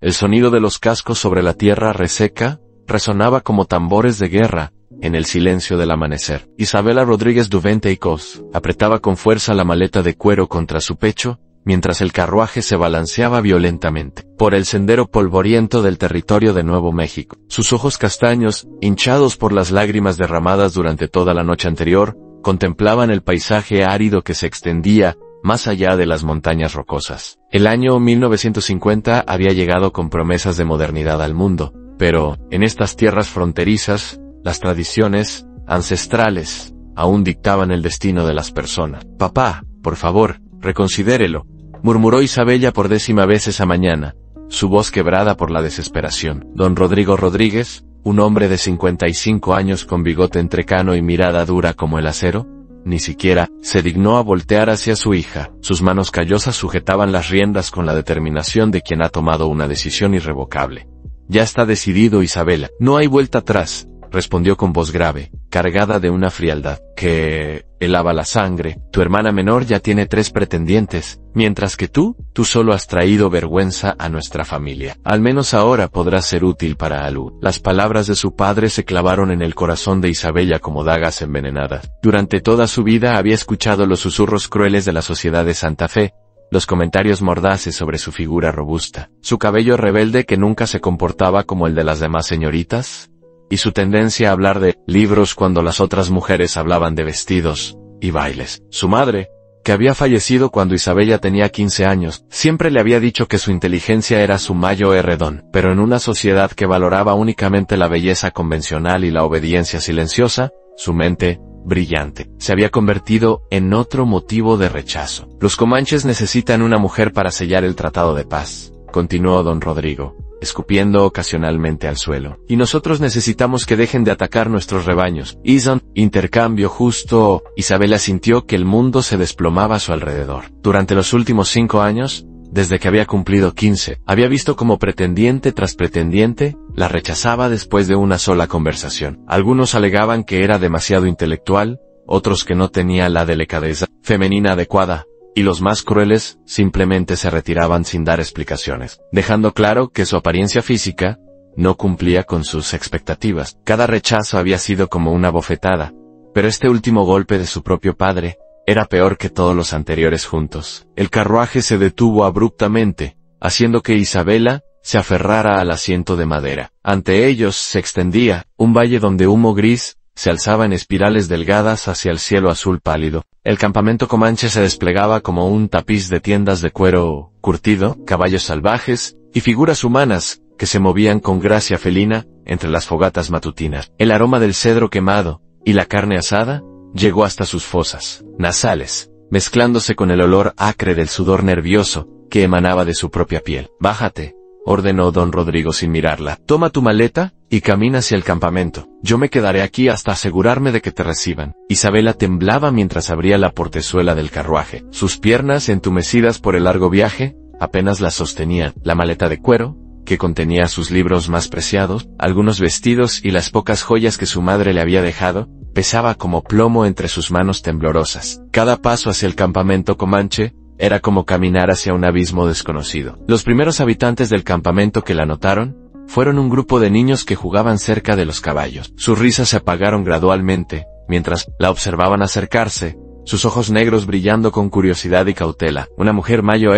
El sonido de los cascos sobre la tierra reseca resonaba como tambores de guerra en el silencio del amanecer. Isabela Rodríguez Duvente y Cos apretaba con fuerza la maleta de cuero contra su pecho, mientras el carruaje se balanceaba violentamente por el sendero polvoriento del territorio de Nuevo México. Sus ojos castaños, hinchados por las lágrimas derramadas durante toda la noche anterior, contemplaban el paisaje árido que se extendía más allá de las montañas rocosas. El año 1950 había llegado con promesas de modernidad al mundo, pero, en estas tierras fronterizas, las tradiciones ancestrales aún dictaban el destino de las personas. «Papá, por favor, reconsidérelo», murmuró Isabella por 10ª vez esa mañana, su voz quebrada por la desesperación. Don Rodrigo Rodríguez, un hombre de 55 años con bigote entrecano y mirada dura como el acero, ni siquiera se dignó a voltear hacia su hija. Sus manos callosas sujetaban las riendas con la determinación de quien ha tomado una decisión irrevocable. «Ya está decidido, Isabela. No hay vuelta atrás», respondió con voz grave, cargada de una frialdad que helaba la sangre. «Tu hermana menor ya tiene 3 pretendientes, mientras que tú solo has traído vergüenza a nuestra familia. Al menos ahora podrás ser útil para Alú». Las palabras de su padre se clavaron en el corazón de Isabella como dagas envenenadas. Durante toda su vida había escuchado los susurros crueles de la sociedad de Santa Fe, los comentarios mordaces sobre su figura robusta, su cabello rebelde que nunca se comportaba como el de las demás señoritas, y su tendencia a hablar de libros cuando las otras mujeres hablaban de vestidos y bailes. Su madre, que había fallecido cuando Isabella tenía 15 años, siempre le había dicho que su inteligencia era su mayor don, pero en una sociedad que valoraba únicamente la belleza convencional y la obediencia silenciosa, su mente, brillante, se había convertido en otro motivo de rechazo. «Los comanches necesitan una mujer para sellar el tratado de paz», continuó don Rodrigo, escupiendo ocasionalmente al suelo. «Y nosotros necesitamos que dejen de atacar nuestros rebaños. Ison, intercambio justo». Isabela sintió que el mundo se desplomaba a su alrededor. Durante los últimos 5 años, desde que había cumplido 15, había visto como pretendiente tras pretendiente la rechazaba después de una sola conversación. Algunos alegaban que era demasiado intelectual, otros que no tenía la delicadeza femenina adecuada, y los más crueles simplemente se retiraban sin dar explicaciones, dejando claro que su apariencia física no cumplía con sus expectativas. Cada rechazo había sido como una bofetada, pero este último golpe de su propio padre era peor que todos los anteriores juntos. El carruaje se detuvo abruptamente, haciendo que Isabela se aferrara al asiento de madera. Ante ellos se extendía un valle donde humo gris se alzaba en espirales delgadas hacia el cielo azul pálido. El campamento comanche se desplegaba como un tapiz de tiendas de cuero curtido, caballos salvajes y figuras humanas que se movían con gracia felina entre las fogatas matutinas. El aroma del cedro quemado y la carne asada llegó hasta sus fosas nasales, mezclándose con el olor acre del sudor nervioso que emanaba de su propia piel. «Bájate», ordenó don Rodrigo sin mirarla. «Toma tu maleta y camina hacia el campamento. Yo me quedaré aquí hasta asegurarme de que te reciban». Isabela temblaba mientras abría la portezuela del carruaje. Sus piernas, entumecidas por el largo viaje, apenas las sostenían. La maleta de cuero, que contenía sus libros más preciados, algunos vestidos y las pocas joyas que su madre le había dejado, pesaba como plomo entre sus manos temblorosas. Cada paso hacia el campamento comanche era como caminar hacia un abismo desconocido. Los primeros habitantes del campamento que la notaron fueron un grupo de niños que jugaban cerca de los caballos. Sus risas se apagaron gradualmente, mientras la observaban acercarse, sus ojos negros brillando con curiosidad y cautela. Una mujer mayor,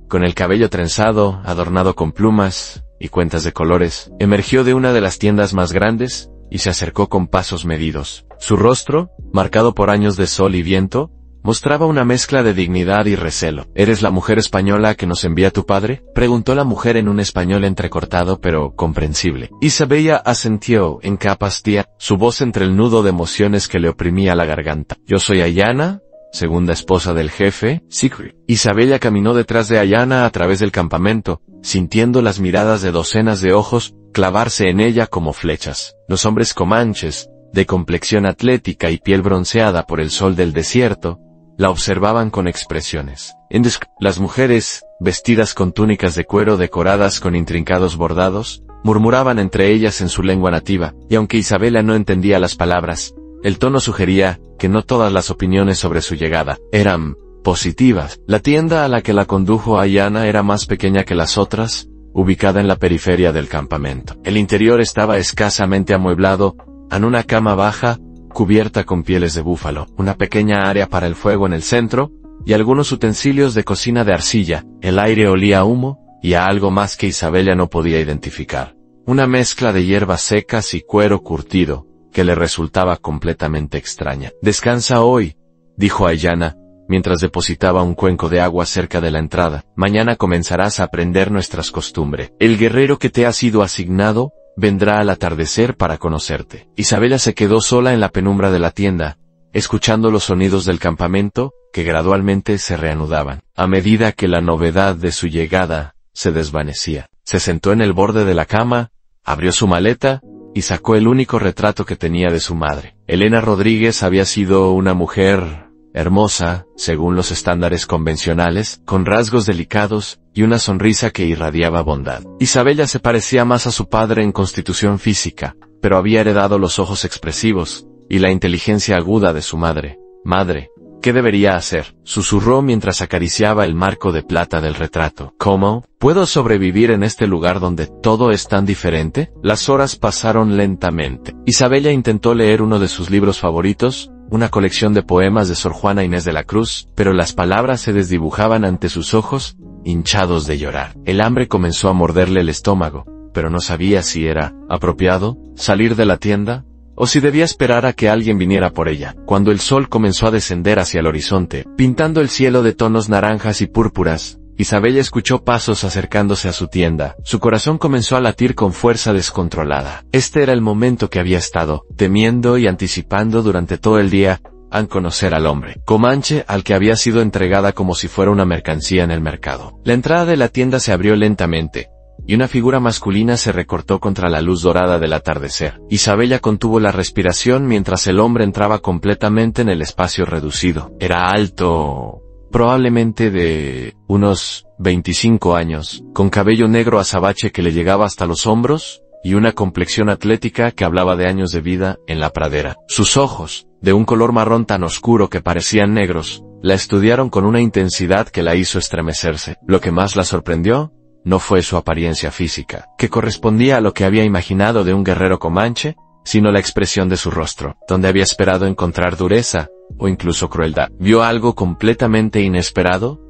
con el cabello trenzado, adornado con plumas y cuentas de colores, emergió de una de las tiendas más grandes y se acercó con pasos medidos. Su rostro, marcado por años de sol y viento, mostraba una mezcla de dignidad y recelo. «¿Eres la mujer española que nos envía tu padre?», preguntó la mujer en un español entrecortado pero comprensible. Isabella asintió en capastía, su voz entre el nudo de emociones que le oprimía la garganta. «Yo soy Ayana, segunda esposa del jefe, Secret». Isabella caminó detrás de Ayana a través del campamento, sintiendo las miradas de docenas de ojos clavarse en ella como flechas. Los hombres comanches, de complexión atlética y piel bronceada por el sol del desierto, la observaban con expresiones. Las mujeres, vestidas con túnicas de cuero decoradas con intrincados bordados, murmuraban entre ellas en su lengua nativa, y aunque Isabela no entendía las palabras, el tono sugería que no todas las opiniones sobre su llegada eran positivas. La tienda a la que la condujo Ayana era más pequeña que las otras, ubicada en la periferia del campamento. El interior estaba escasamente amueblado, en una cama baja, cubierta con pieles de búfalo, una pequeña área para el fuego en el centro, y algunos utensilios de cocina de arcilla. El aire olía a humo, y a algo más que Isabella no podía identificar. Una mezcla de hierbas secas y cuero curtido, que le resultaba completamente extraña. «Descansa hoy», dijo Aiyana, mientras depositaba un cuenco de agua cerca de la entrada. «Mañana comenzarás a aprender nuestras costumbres. El guerrero que te ha sido asignado vendrá al atardecer para conocerte». Isabella se quedó sola en la penumbra de la tienda, escuchando los sonidos del campamento, que gradualmente se reanudaban. A medida que la novedad de su llegada se desvanecía, se sentó en el borde de la cama, abrió su maleta, y sacó el único retrato que tenía de su madre. Elena Rodríguez había sido una mujer hermosa, según los estándares convencionales, con rasgos delicados, y una sonrisa que irradiaba bondad. Isabella se parecía más a su padre en constitución física, pero había heredado los ojos expresivos, y la inteligencia aguda de su madre. «Madre, ¿qué debería hacer?», susurró mientras acariciaba el marco de plata del retrato. «¿Cómo puedo sobrevivir en este lugar donde todo es tan diferente?». Las horas pasaron lentamente. Isabella intentó leer uno de sus libros favoritos, una colección de poemas de Sor Juana Inés de la Cruz, pero las palabras se desdibujaban ante sus ojos, hinchados de llorar. El hambre comenzó a morderle el estómago, pero no sabía si era apropiado salir de la tienda, o si debía esperar a que alguien viniera por ella. Cuando el sol comenzó a descender hacia el horizonte, pintando el cielo de tonos naranjas y púrpuras, Isabella escuchó pasos acercándose a su tienda. Su corazón comenzó a latir con fuerza descontrolada. Este era el momento que había estado temiendo y anticipando durante todo el día, al conocer al hombre Comanche al que había sido entregada como si fuera una mercancía en el mercado. La entrada de la tienda se abrió lentamente, y una figura masculina se recortó contra la luz dorada del atardecer. Isabella contuvo la respiración mientras el hombre entraba completamente en el espacio reducido. Era alto, probablemente de unos 25 años, con cabello negro azabache que le llegaba hasta los hombros, y una complexión atlética que hablaba de años de vida en la pradera. Sus ojos, de un color marrón tan oscuro que parecían negros, la estudiaron con una intensidad que la hizo estremecerse. Lo que más la sorprendió no fue su apariencia física, que correspondía a lo que había imaginado de un guerrero comanche, sino la expresión de su rostro, donde había esperado encontrar dureza, o incluso crueldad. Vio algo completamente inesperado,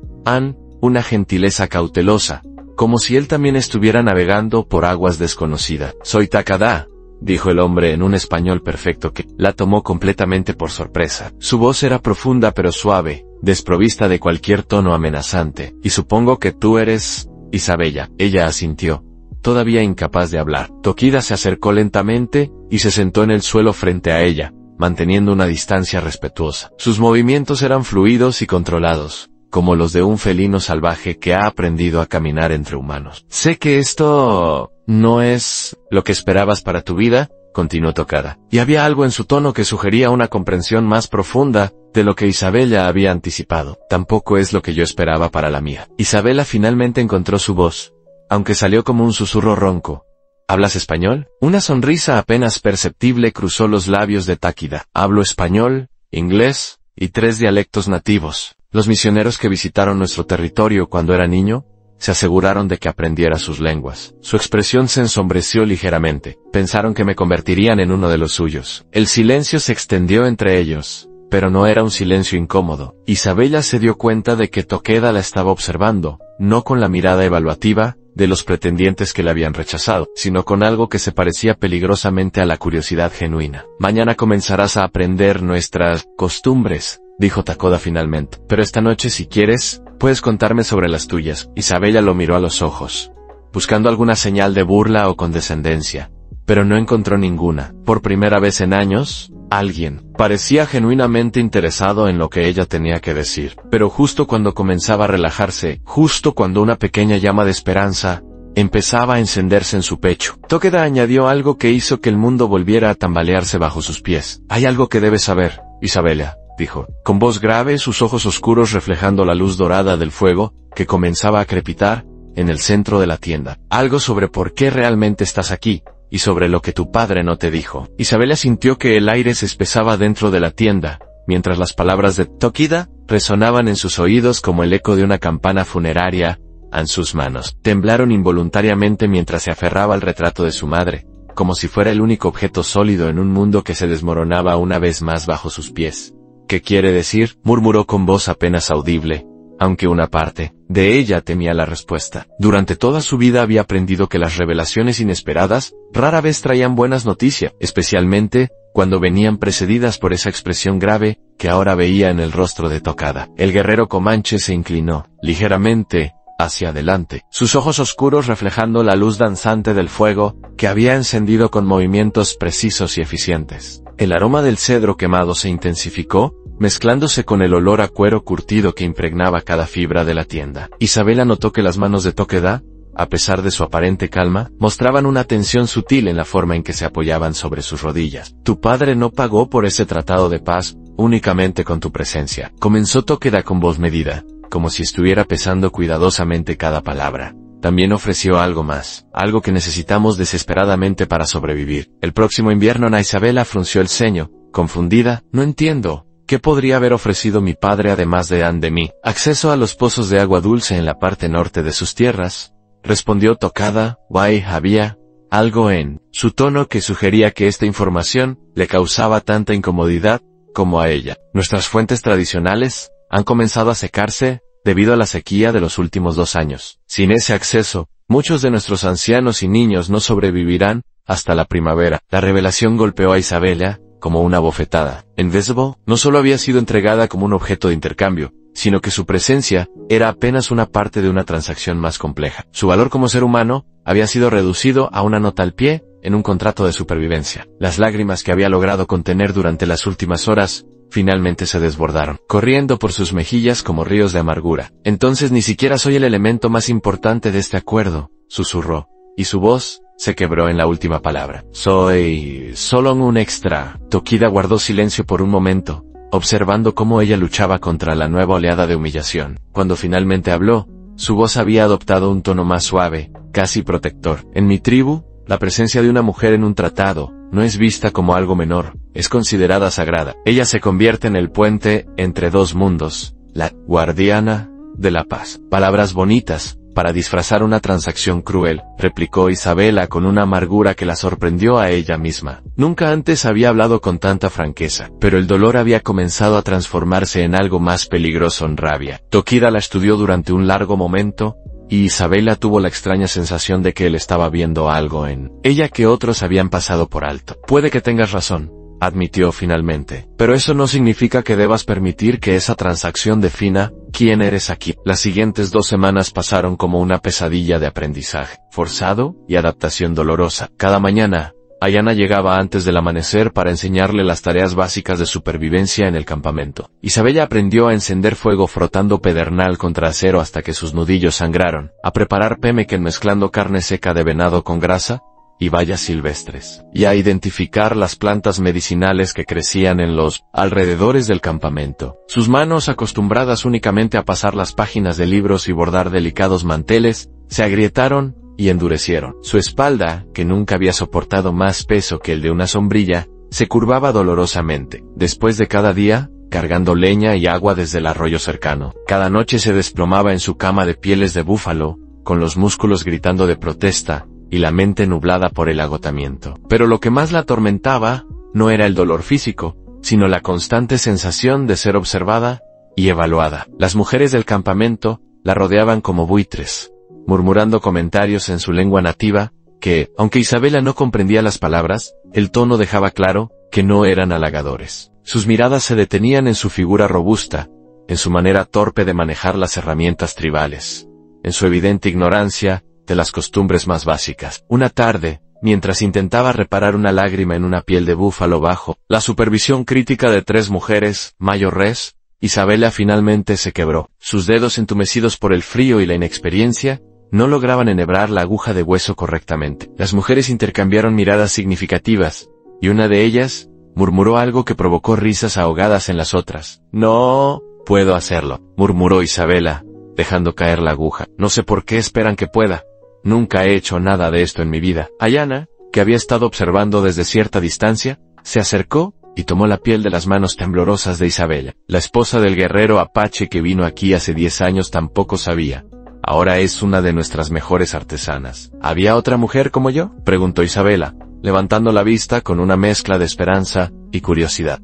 una gentileza cautelosa, como si él también estuviera navegando por aguas desconocidas. «Soy Takada», dijo el hombre en un español perfecto que la tomó completamente por sorpresa. Su voz era profunda pero suave, desprovista de cualquier tono amenazante. «Y supongo que tú eres Isabella». Ella asintió, todavía incapaz de hablar. Tokida se acercó lentamente, y se sentó en el suelo frente a ella, manteniendo una distancia respetuosa. Sus movimientos eran fluidos y controlados, como los de un felino salvaje que ha aprendido a caminar entre humanos. «Sé que esto no es lo que esperabas para tu vida», continuó Tokada, y había algo en su tono que sugería una comprensión más profunda de lo que Isabella había anticipado. «Tampoco es lo que yo esperaba para la mía». Isabella finalmente encontró su voz, aunque salió como un susurro ronco. «¿Hablas español?». Una sonrisa apenas perceptible cruzó los labios de Takida. «Hablo español, inglés y 3 dialectos nativos. Los misioneros que visitaron nuestro territorio cuando era niño se aseguraron de que aprendiera sus lenguas». Su expresión se ensombreció ligeramente. «Pensaron que me convertirían en uno de los suyos». El silencio se extendió entre ellos, pero no era un silencio incómodo. Isabella se dio cuenta de que Tokeda la estaba observando, no con la mirada evaluativa de los pretendientes que la habían rechazado, sino con algo que se parecía peligrosamente a la curiosidad genuina. «Mañana comenzarás a aprender nuestras costumbres», dijo Takoda finalmente. «Pero esta noche, si quieres, puedes contarme sobre las tuyas». Isabella lo miró a los ojos, buscando alguna señal de burla o condescendencia, pero no encontró ninguna. Por primera vez en años, alguien parecía genuinamente interesado en lo que ella tenía que decir. Pero justo cuando comenzaba a relajarse, justo cuando una pequeña llama de esperanza empezaba a encenderse en su pecho, Tokeda añadió algo que hizo que el mundo volviera a tambalearse bajo sus pies. «Hay algo que debes saber, Isabella», dijo, con voz grave, sus ojos oscuros reflejando la luz dorada del fuego, que comenzaba a crepitar en el centro de la tienda. «Algo sobre por qué realmente estás aquí, y sobre lo que tu padre no te dijo». Isabella sintió que el aire se espesaba dentro de la tienda, mientras las palabras de Tokida resonaban en sus oídos como el eco de una campana funeraria Sus manos temblaron involuntariamente mientras se aferraba al retrato de su madre, como si fuera el único objeto sólido en un mundo que se desmoronaba una vez más bajo sus pies. «¿Qué quiere decir?», murmuró con voz apenas audible, aunque una parte de ella temía la respuesta. Durante toda su vida había aprendido que las revelaciones inesperadas rara vez traían buenas noticias, especialmente cuando venían precedidas por esa expresión grave que ahora veía en el rostro de Tokada. El guerrero comanche se inclinó ligeramente hacia adelante, sus ojos oscuros reflejando la luz danzante del fuego que había encendido con movimientos precisos y eficientes. El aroma del cedro quemado se intensificó, mezclándose con el olor a cuero curtido que impregnaba cada fibra de la tienda. Isabela notó que las manos de Tokeda, a pesar de su aparente calma, mostraban una tensión sutil en la forma en que se apoyaban sobre sus rodillas. «Tu padre no pagó por ese tratado de paz únicamente con tu presencia», comenzó Tokeda con voz medida, como si estuviera pesando cuidadosamente cada palabra. «También ofreció algo más, algo que necesitamos desesperadamente para sobrevivir». El próximo invierno Isabela frunció el ceño, confundida. «No entiendo. ¿Qué podría haber ofrecido mi padre además de mí?» «Acceso a los pozos de agua dulce en la parte norte de sus tierras», respondió Tokada. Había algo en su tono que sugería que esta información le causaba tanta incomodidad como a ella. «Nuestras fuentes tradicionales han comenzado a secarse debido a la sequía de los últimos 2 años. Sin ese acceso, muchos de nuestros ancianos y niños no sobrevivirán hasta la primavera». La revelación golpeó a Isabela como una bofetada. Invisible no solo había sido entregada como un objeto de intercambio, sino que su presencia era apenas una parte de una transacción más compleja. Su valor como ser humano había sido reducido a una nota al pie en un contrato de supervivencia. Las lágrimas que había logrado contener durante las últimas horas finalmente se desbordaron, corriendo por sus mejillas como ríos de amargura. «Entonces ni siquiera soy el elemento más importante de este acuerdo», susurró, y su voz se quebró en la última palabra. «Soy solo un extra». Tokida guardó silencio por un momento, observando cómo ella luchaba contra la nueva oleada de humillación. Cuando finalmente habló, su voz había adoptado un tono más suave, casi protector. «En mi tribu, la presencia de una mujer en un tratado no es vista como algo menor, es considerada sagrada. Ella se convierte en el puente entre 2 mundos, la guardiana de la paz». «Palabras bonitas para disfrazar una transacción cruel», replicó Isabela con una amargura que la sorprendió a ella misma. Nunca antes había hablado con tanta franqueza, pero el dolor había comenzado a transformarse en algo más peligroso en rabia. Tokida la estudió durante un largo momento, y Isabela tuvo la extraña sensación de que él estaba viendo algo en ella que otros habían pasado por alto. «Puede que tengas razón», admitió finalmente, «pero eso no significa que debas permitir que esa transacción defina quién eres aquí». Las siguientes 2 semanas pasaron como una pesadilla de aprendizaje forzado y adaptación dolorosa. Cada mañana, Ayana llegaba antes del amanecer para enseñarle las tareas básicas de supervivencia en el campamento. Isabella aprendió a encender fuego frotando pedernal contra acero hasta que sus nudillos sangraron, a preparar pemmican mezclando carne seca de venado con grasa y bayas silvestres, y a identificar las plantas medicinales que crecían en los alrededores del campamento. Sus manos, acostumbradas únicamente a pasar las páginas de libros y bordar delicados manteles, se agrietaron y endurecieron. Su espalda, que nunca había soportado más peso que el de una sombrilla, se curvaba dolorosamente. Después de cada día, cargando leña y agua desde el arroyo cercano, cada noche se desplomaba en su cama de pieles de búfalo, con los músculos gritando de protesta, y la mente nublada por el agotamiento. Pero lo que más la atormentaba no era el dolor físico, sino la constante sensación de ser observada y evaluada. Las mujeres del campamento la rodeaban como buitres, murmurando comentarios en su lengua nativa, que, aunque Isabela no comprendía las palabras, el tono dejaba claro que no eran halagadores. Sus miradas se detenían en su figura robusta, en su manera torpe de manejar las herramientas tribales, en su evidente ignorancia de las costumbres más básicas. Una tarde, mientras intentaba reparar una lágrima en una piel de búfalo bajo la supervisión crítica de 3 mujeres, mayores, Isabela finalmente se quebró. Sus dedos entumecidos por el frío y la inexperiencia no lograban enhebrar la aguja de hueso correctamente. Las mujeres intercambiaron miradas significativas, y una de ellas murmuró algo que provocó risas ahogadas en las otras. «No puedo hacerlo», murmuró Isabela, dejando caer la aguja. «No sé por qué esperan que pueda. Nunca he hecho nada de esto en mi vida». Ayana, que había estado observando desde cierta distancia, se acercó y tomó la piel de las manos temblorosas de Isabela. La esposa del guerrero apache que vino aquí hace 10 años tampoco sabía Ahora es una de nuestras mejores artesanas. ¿Había otra mujer como yo?, preguntó Isabela, levantando la vista con una mezcla de esperanza y curiosidad.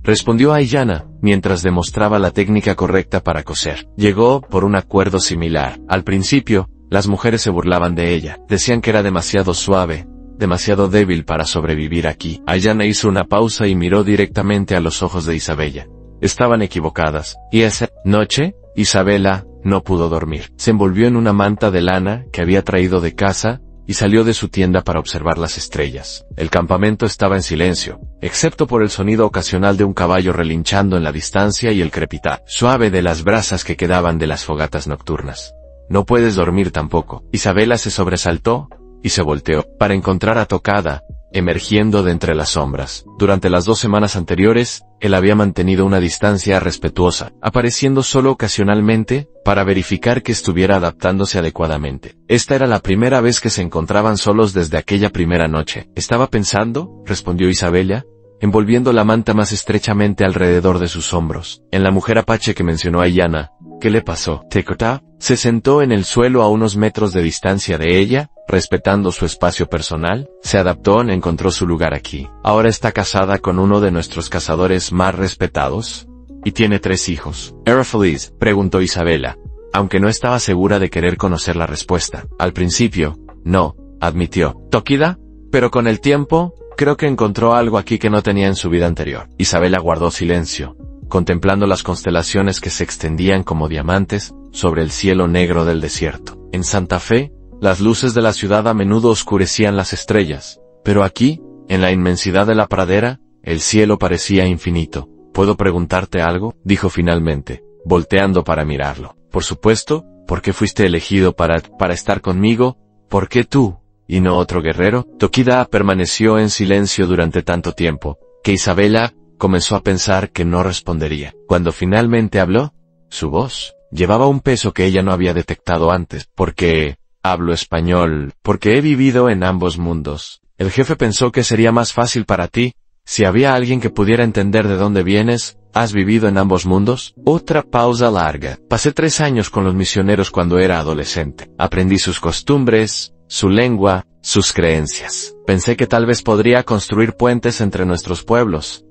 Respondió Aiyana, mientras demostraba la técnica correcta para coser. Llegó por un acuerdo similar. Al principio, las mujeres se burlaban de ella. Decían que era demasiado suave, demasiado débil para sobrevivir aquí. Aiyana hizo una pausa y miró directamente a los ojos de Isabela. Estaban equivocadas. Y esa noche, Isabela no pudo dormir. Se envolvió en una manta de lana que había traído de casa y salió de su tienda para observar las estrellas. El campamento estaba en silencio, excepto por el sonido ocasional de un caballo relinchando en la distancia y el crepitar suave de las brasas que quedaban de las fogatas nocturnas. No puedes dormir tampoco. Isabela se sobresaltó y se volteó para encontrar a Tokada emergiendo de entre las sombras. Durante las 2 semanas anteriores, él había mantenido una distancia respetuosa, apareciendo solo ocasionalmente, para verificar que estuviera adaptándose adecuadamente. Esta era la primera vez que se encontraban solos desde aquella primera noche. «¿Estaba pensando?», respondió Isabela, envolviendo la manta más estrechamente alrededor de sus hombros. En la mujer apache que mencionó Aiyana, ¿qué le pasó? Tekota se sentó en el suelo a unos metros de distancia de ella, respetando su espacio personal. Se adaptó y encontró su lugar aquí. Ahora está casada con uno de nuestros cazadores más respetados, y tiene 3 hijos. ¿Era feliz?, preguntó Isabela, aunque no estaba segura de querer conocer la respuesta. Al principio, no, admitió Tokida, pero con el tiempo, creo que encontró algo aquí que no tenía en su vida anterior. Isabela guardó silencio, contemplando las constelaciones que se extendían como diamantes sobre el cielo negro del desierto. En Santa Fe, las luces de la ciudad a menudo oscurecían las estrellas, pero aquí, en la inmensidad de la pradera, el cielo parecía infinito. ¿Puedo preguntarte algo?, dijo finalmente, volteando para mirarlo. Por supuesto. ¿Por qué fuiste elegido para estar conmigo? ¿Por qué tú, y no otro guerrero? Tokida permaneció en silencio durante tanto tiempo, que Isabela comenzó a pensar que no respondería. Cuando finalmente habló, su voz llevaba un peso que ella no había detectado antes. Porque hablo español, porque he vivido en ambos mundos. El jefe pensó que sería más fácil para ti, si había alguien que pudiera entender de dónde vienes. ¿Has vivido en ambos mundos? Otra pausa larga. Pasé 3 años con los misioneros cuando era adolescente. Aprendí sus costumbres, su lengua, sus creencias. Pensé que tal vez podría construir puentes entre nuestros pueblos.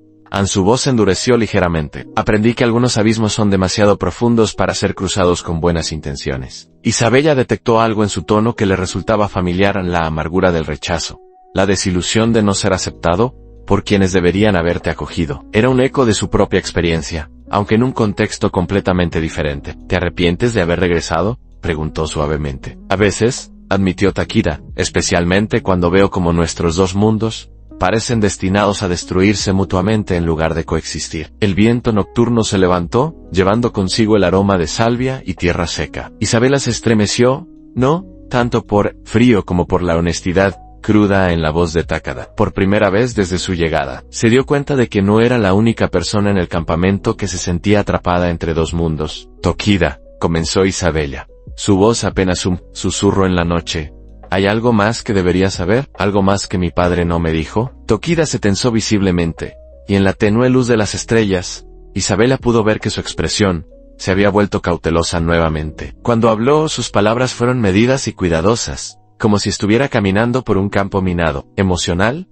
Su voz se endureció ligeramente. Aprendí que algunos abismos son demasiado profundos para ser cruzados con buenas intenciones. Isabela detectó algo en su tono que le resultaba familiar: la amargura del rechazo, la desilusión de no ser aceptado por quienes deberían haberte acogido. Era un eco de su propia experiencia, aunque en un contexto completamente diferente. ¿Te arrepientes de haber regresado?, preguntó suavemente. A veces, admitió Takida, especialmente cuando veo como nuestros 2 mundos parecen destinados a destruirse mutuamente en lugar de coexistir. El viento nocturno se levantó, llevando consigo el aroma de salvia y tierra seca. Isabela se estremeció, no tanto por frío como por la honestidad cruda en la voz de Takada. Por primera vez desde su llegada, se dio cuenta de que no era la única persona en el campamento que se sentía atrapada entre 2 mundos. Tokida, comenzó Isabela, su voz apenas un susurro en la noche. ¿Hay algo más que debería saber? ¿Algo más que mi padre no me dijo? Tokida se tensó visiblemente, y en la tenue luz de las estrellas, Isabela pudo ver que su expresión se había vuelto cautelosa nuevamente. Cuando habló, sus palabras fueron medidas y cuidadosas, como si estuviera caminando por un campo minado. ¿Emocional?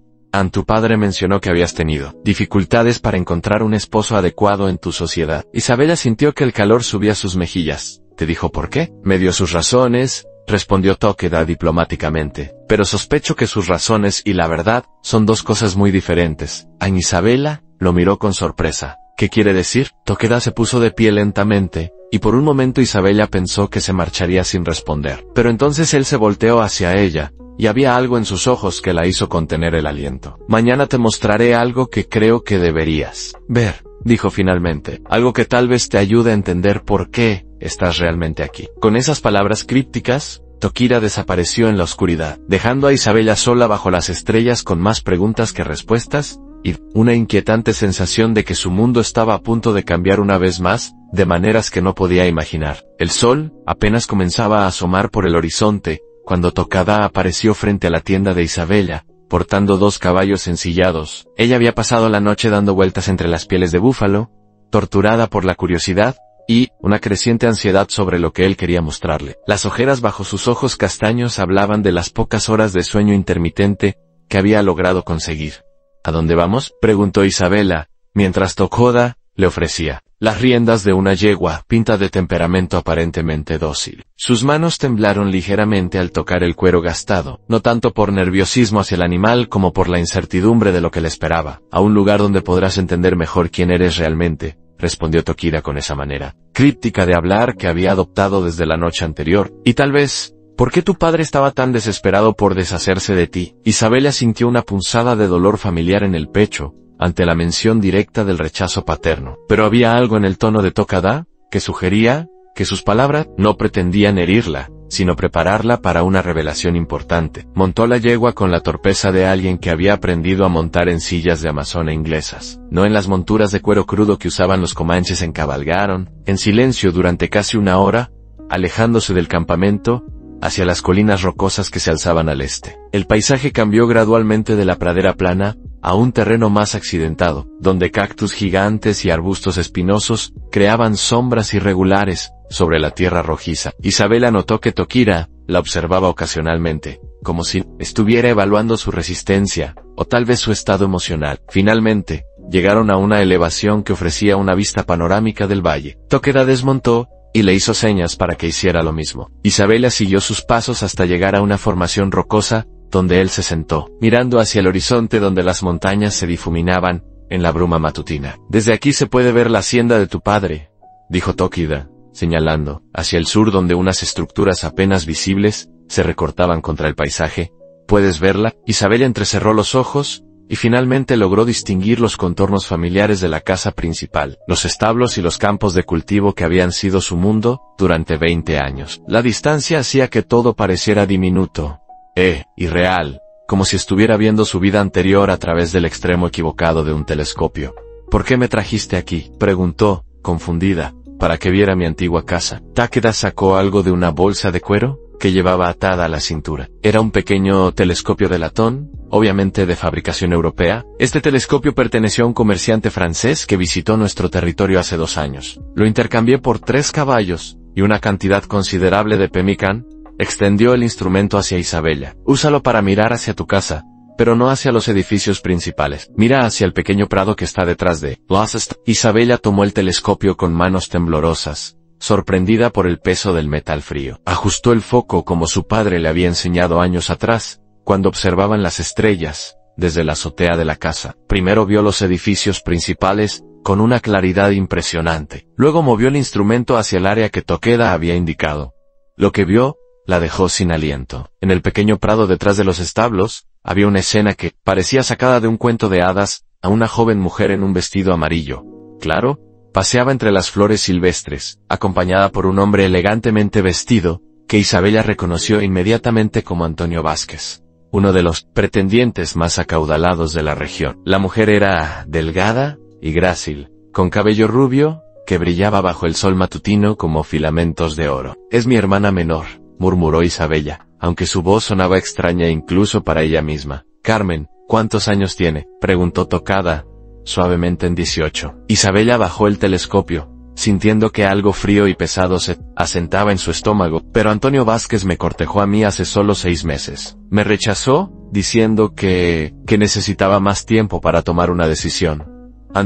Tu padre mencionó que habías tenido dificultades para encontrar un esposo adecuado en tu sociedad. Isabela sintió que el calor subía a sus mejillas. ¿Te dijo por qué? Me dio sus razones, respondió Tokida diplomáticamente, pero sospecho que sus razones y la verdad son 2 cosas muy diferentes. Isabela lo miró con sorpresa. ¿Qué quiere decir? Tokida se puso de pie lentamente, y por un momento Isabela pensó que se marcharía sin responder. Pero entonces él se volteó hacia ella, y había algo en sus ojos que la hizo contener el aliento. Mañana te mostraré algo que creo que deberías ver, dijo finalmente, algo que tal vez te ayude a entender por qué estás realmente aquí. Con esas palabras crípticas, Tokida desapareció en la oscuridad, dejando a Isabela sola bajo las estrellas con más preguntas que respuestas, y una inquietante sensación de que su mundo estaba a punto de cambiar una vez más, de maneras que no podía imaginar. El sol apenas comenzaba a asomar por el horizonte, cuando Tokada apareció frente a la tienda de Isabela, portando 2 caballos ensillados. Ella había pasado la noche dando vueltas entre las pieles de búfalo, torturada por la curiosidad, y una creciente ansiedad sobre lo que él quería mostrarle. Las ojeras bajo sus ojos castaños hablaban de las pocas horas de sueño intermitente que había logrado conseguir. ¿A dónde vamos?, preguntó Isabela, mientras Tokoda le ofrecía las riendas de una yegua pinta de temperamento aparentemente dócil. Sus manos temblaron ligeramente al tocar el cuero gastado, no tanto por nerviosismo hacia el animal como por la incertidumbre de lo que le esperaba. A un lugar donde podrás entender mejor quién eres realmente, respondió Tokida con esa manera críptica de hablar que había adoptado desde la noche anterior. Y tal vez, ¿por qué tu padre estaba tan desesperado por deshacerse de ti? Isabela sintió una punzada de dolor familiar en el pecho, ante la mención directa del rechazo paterno. Pero había algo en el tono de Tokada que sugería que sus palabras no pretendían herirla, sino prepararla para una revelación importante. Montó la yegua con la torpeza de alguien que había aprendido a montar en sillas de amazona inglesas, no en las monturas de cuero crudo que usaban los comanches. Encabalgaron, en silencio durante casi una hora, alejándose del campamento, hacia las colinas rocosas que se alzaban al este. El paisaje cambió gradualmente de la pradera plana a un terreno más accidentado, donde cactus gigantes y arbustos espinosos creaban sombras irregulares sobre la tierra rojiza. Isabela notó que Tokira la observaba ocasionalmente, como si estuviera evaluando su resistencia, o tal vez su estado emocional. Finalmente, llegaron a una elevación que ofrecía una vista panorámica del valle. Tokida desmontó y le hizo señas para que hiciera lo mismo. Isabela siguió sus pasos hasta llegar a una formación rocosa, donde él se sentó, mirando hacia el horizonte donde las montañas se difuminaban en la bruma matutina. Desde aquí se puede ver la hacienda de tu padre, dijo Tokida, señalando hacia el sur donde unas estructuras apenas visibles se recortaban contra el paisaje. ¿Puedes verla? Isabela entrecerró los ojos y finalmente logró distinguir los contornos familiares de la casa principal, los establos y los campos de cultivo que habían sido su mundo durante 20 años. La distancia hacía que todo pareciera diminuto, irreal, como si estuviera viendo su vida anterior a través del extremo equivocado de un telescopio. ¿Por qué me trajiste aquí?, preguntó, confundida. Para que viera mi antigua casa. Takeda sacó algo de una bolsa de cuero que llevaba atada a la cintura. Era un pequeño telescopio de latón, obviamente de fabricación europea. Este telescopio perteneció a un comerciante francés que visitó nuestro territorio hace 2 años. Lo intercambié por 3 caballos y una cantidad considerable de pemmican. Extendió el instrumento hacia Isabela. Úsalo para mirar hacia tu casa, pero no hacia los edificios principales. Mira hacia el pequeño prado que está detrás de Gloucester. Isabela tomó el telescopio con manos temblorosas, sorprendida por el peso del metal frío. Ajustó el foco como su padre le había enseñado años atrás, cuando observaban las estrellas desde la azotea de la casa. Primero vio los edificios principales con una claridad impresionante. Luego movió el instrumento hacia el área que Tokeda había indicado. Lo que vio la dejó sin aliento. En el pequeño prado detrás de los establos, había una escena que parecía sacada de un cuento de hadas. A una joven mujer en un vestido amarillo claro paseaba entre las flores silvestres, acompañada por un hombre elegantemente vestido, que Isabela reconoció inmediatamente como Antonio Vázquez, uno de los pretendientes más acaudalados de la región. La mujer era delgada y grácil, con cabello rubio, que brillaba bajo el sol matutino como filamentos de oro. Es mi hermana menor, murmuró Isabela, aunque su voz sonaba extraña incluso para ella misma. Carmen, ¿cuántos años tiene?, preguntó Tokada, suavemente. En 18. Isabela bajó el telescopio, sintiendo que algo frío y pesado se asentaba en su estómago. Pero Antonio Vázquez me cortejó a mí hace solo 6 meses. Me rechazó, diciendo que necesitaba más tiempo para tomar una decisión.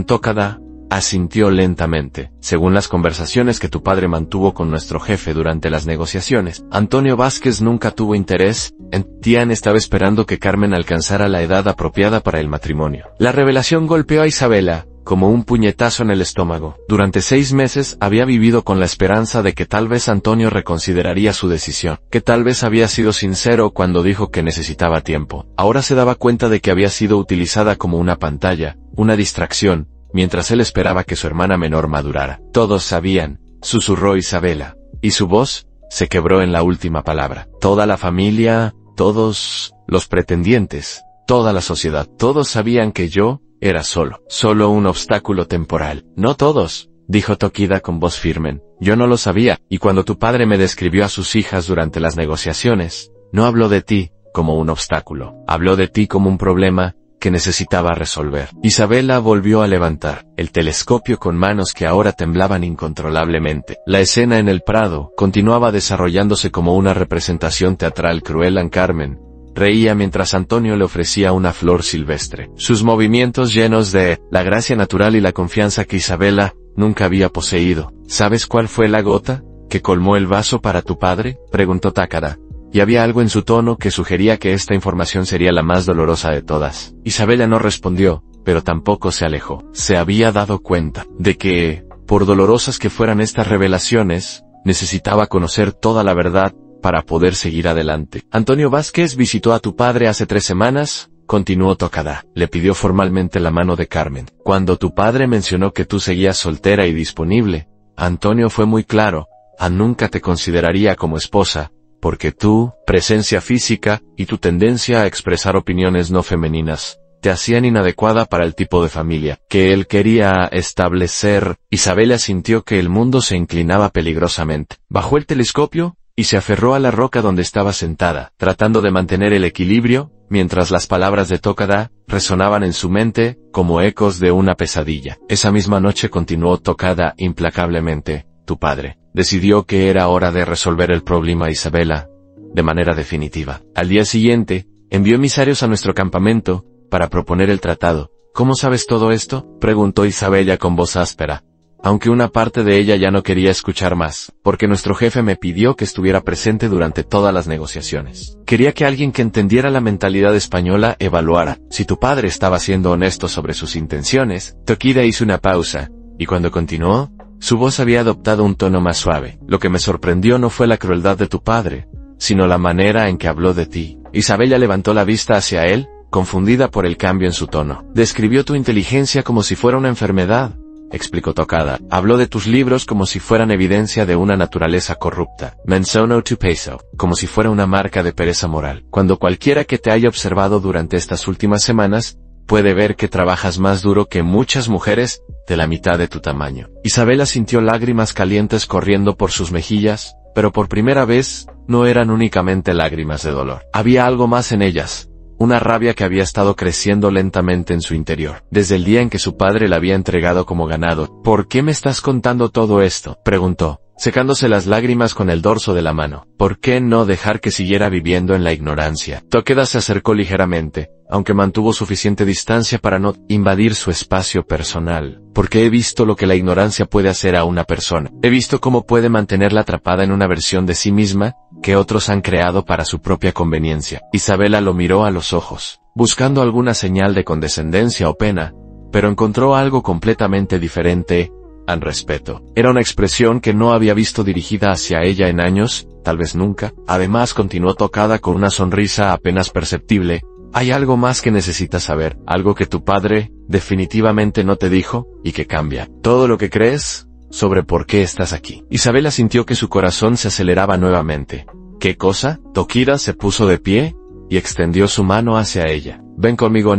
Tokada asintió lentamente. Según las conversaciones que tu padre mantuvo con nuestro jefe durante las negociaciones, Antonio Vázquez nunca tuvo interés en Tian. Estaba esperando que Carmen alcanzara la edad apropiada para el matrimonio. La revelación golpeó a Isabela como un puñetazo en el estómago. Durante 6 meses había vivido con la esperanza de que tal vez Antonio reconsideraría su decisión, que tal vez había sido sincero cuando dijo que necesitaba tiempo. Ahora se daba cuenta de que había sido utilizada como una pantalla, una distracción, mientras él esperaba que su hermana menor madurara. Todos sabían, susurró Isabela, y su voz se quebró en la última palabra. Toda la familia, todos los pretendientes, toda la sociedad, todos sabían que yo era solo un obstáculo temporal. No todos, dijo Tokida con voz firme. Yo no lo sabía, y cuando tu padre me describió a sus hijas durante las negociaciones, no habló de ti como un obstáculo. Habló de ti como un problema que necesitaba resolver. Isabela volvió a levantar el telescopio con manos que ahora temblaban incontrolablemente. La escena en el prado continuaba desarrollándose como una representación teatral cruel. Carmen reía mientras Antonio le ofrecía una flor silvestre. Sus movimientos llenos de la gracia natural y la confianza que Isabela nunca había poseído. ¿Sabes cuál fue la gota que colmó el vaso para tu padre?, preguntó Takada. Y había algo en su tono que sugería que esta información sería la más dolorosa de todas. Isabela no respondió, pero tampoco se alejó. Se había dado cuenta de que, por dolorosas que fueran estas revelaciones, necesitaba conocer toda la verdad para poder seguir adelante. Antonio Vázquez visitó a tu padre hace 3 semanas, continuó Takada. Le pidió formalmente la mano de Carmen. Cuando tu padre mencionó que tú seguías soltera y disponible, Antonio fue muy claro: nunca te consideraría como esposa, porque tu presencia física y tu tendencia a expresar opiniones no femeninas te hacían inadecuada para el tipo de familia que él quería establecer. Isabela sintió que el mundo se inclinaba peligrosamente. Bajó el telescopio y se aferró a la roca donde estaba sentada, tratando de mantener el equilibrio, mientras las palabras de Takada resonaban en su mente como ecos de una pesadilla. Esa misma noche, continuó Takada implacablemente, tu padre decidió que era hora de resolver el problema Isabela de manera definitiva. Al día siguiente, envió emisarios a nuestro campamento para proponer el tratado. ¿Cómo sabes todo esto?, preguntó Isabela con voz áspera, aunque una parte de ella ya no quería escuchar más, porque nuestro jefe me pidió que estuviera presente durante todas las negociaciones. Quería que alguien que entendiera la mentalidad española evaluara si tu padre estaba siendo honesto sobre sus intenciones. Takada hizo una pausa, y cuando continuó, su voz había adoptado un tono más suave. Lo que me sorprendió no fue la crueldad de tu padre, sino la manera en que habló de ti. Isabela levantó la vista hacia él, confundida por el cambio en su tono. Describió tu inteligencia como si fuera una enfermedad, explicó Takada. Habló de tus libros como si fueran evidencia de una naturaleza corrupta. Mencionó tu peso como si fuera una marca de pereza moral. Cuando cualquiera que te haya observado durante estas últimas semanas puede ver que trabajas más duro que muchas mujeres de la mitad de tu tamaño. Isabela sintió lágrimas calientes corriendo por sus mejillas, pero por primera vez, no eran únicamente lágrimas de dolor. Había algo más en ellas, una rabia que había estado creciendo lentamente en su interior, desde el día en que su padre la había entregado como ganado. ¿Por qué me estás contando todo esto?, preguntó, secándose las lágrimas con el dorso de la mano. ¿Por qué no dejar que siguiera viviendo en la ignorancia? Takada se acercó ligeramente, aunque mantuvo suficiente distancia para no invadir su espacio personal. Porque he visto lo que la ignorancia puede hacer a una persona. He visto cómo puede mantenerla atrapada en una versión de sí misma que otros han creado para su propia conveniencia. Isabela lo miró a los ojos, buscando alguna señal de condescendencia o pena, pero encontró algo completamente diferente: al respeto. Era una expresión que no había visto dirigida hacia ella en años, tal vez nunca. Además, continuó Takada con una sonrisa apenas perceptible: hay algo más que necesitas saber, algo que tu padre definitivamente no te dijo, y que cambia todo lo que crees sobre por qué estás aquí. Isabela sintió que su corazón se aceleraba nuevamente. ¿Qué cosa? Takada se puso de pie y extendió su mano hacia ella. Ven conmigo,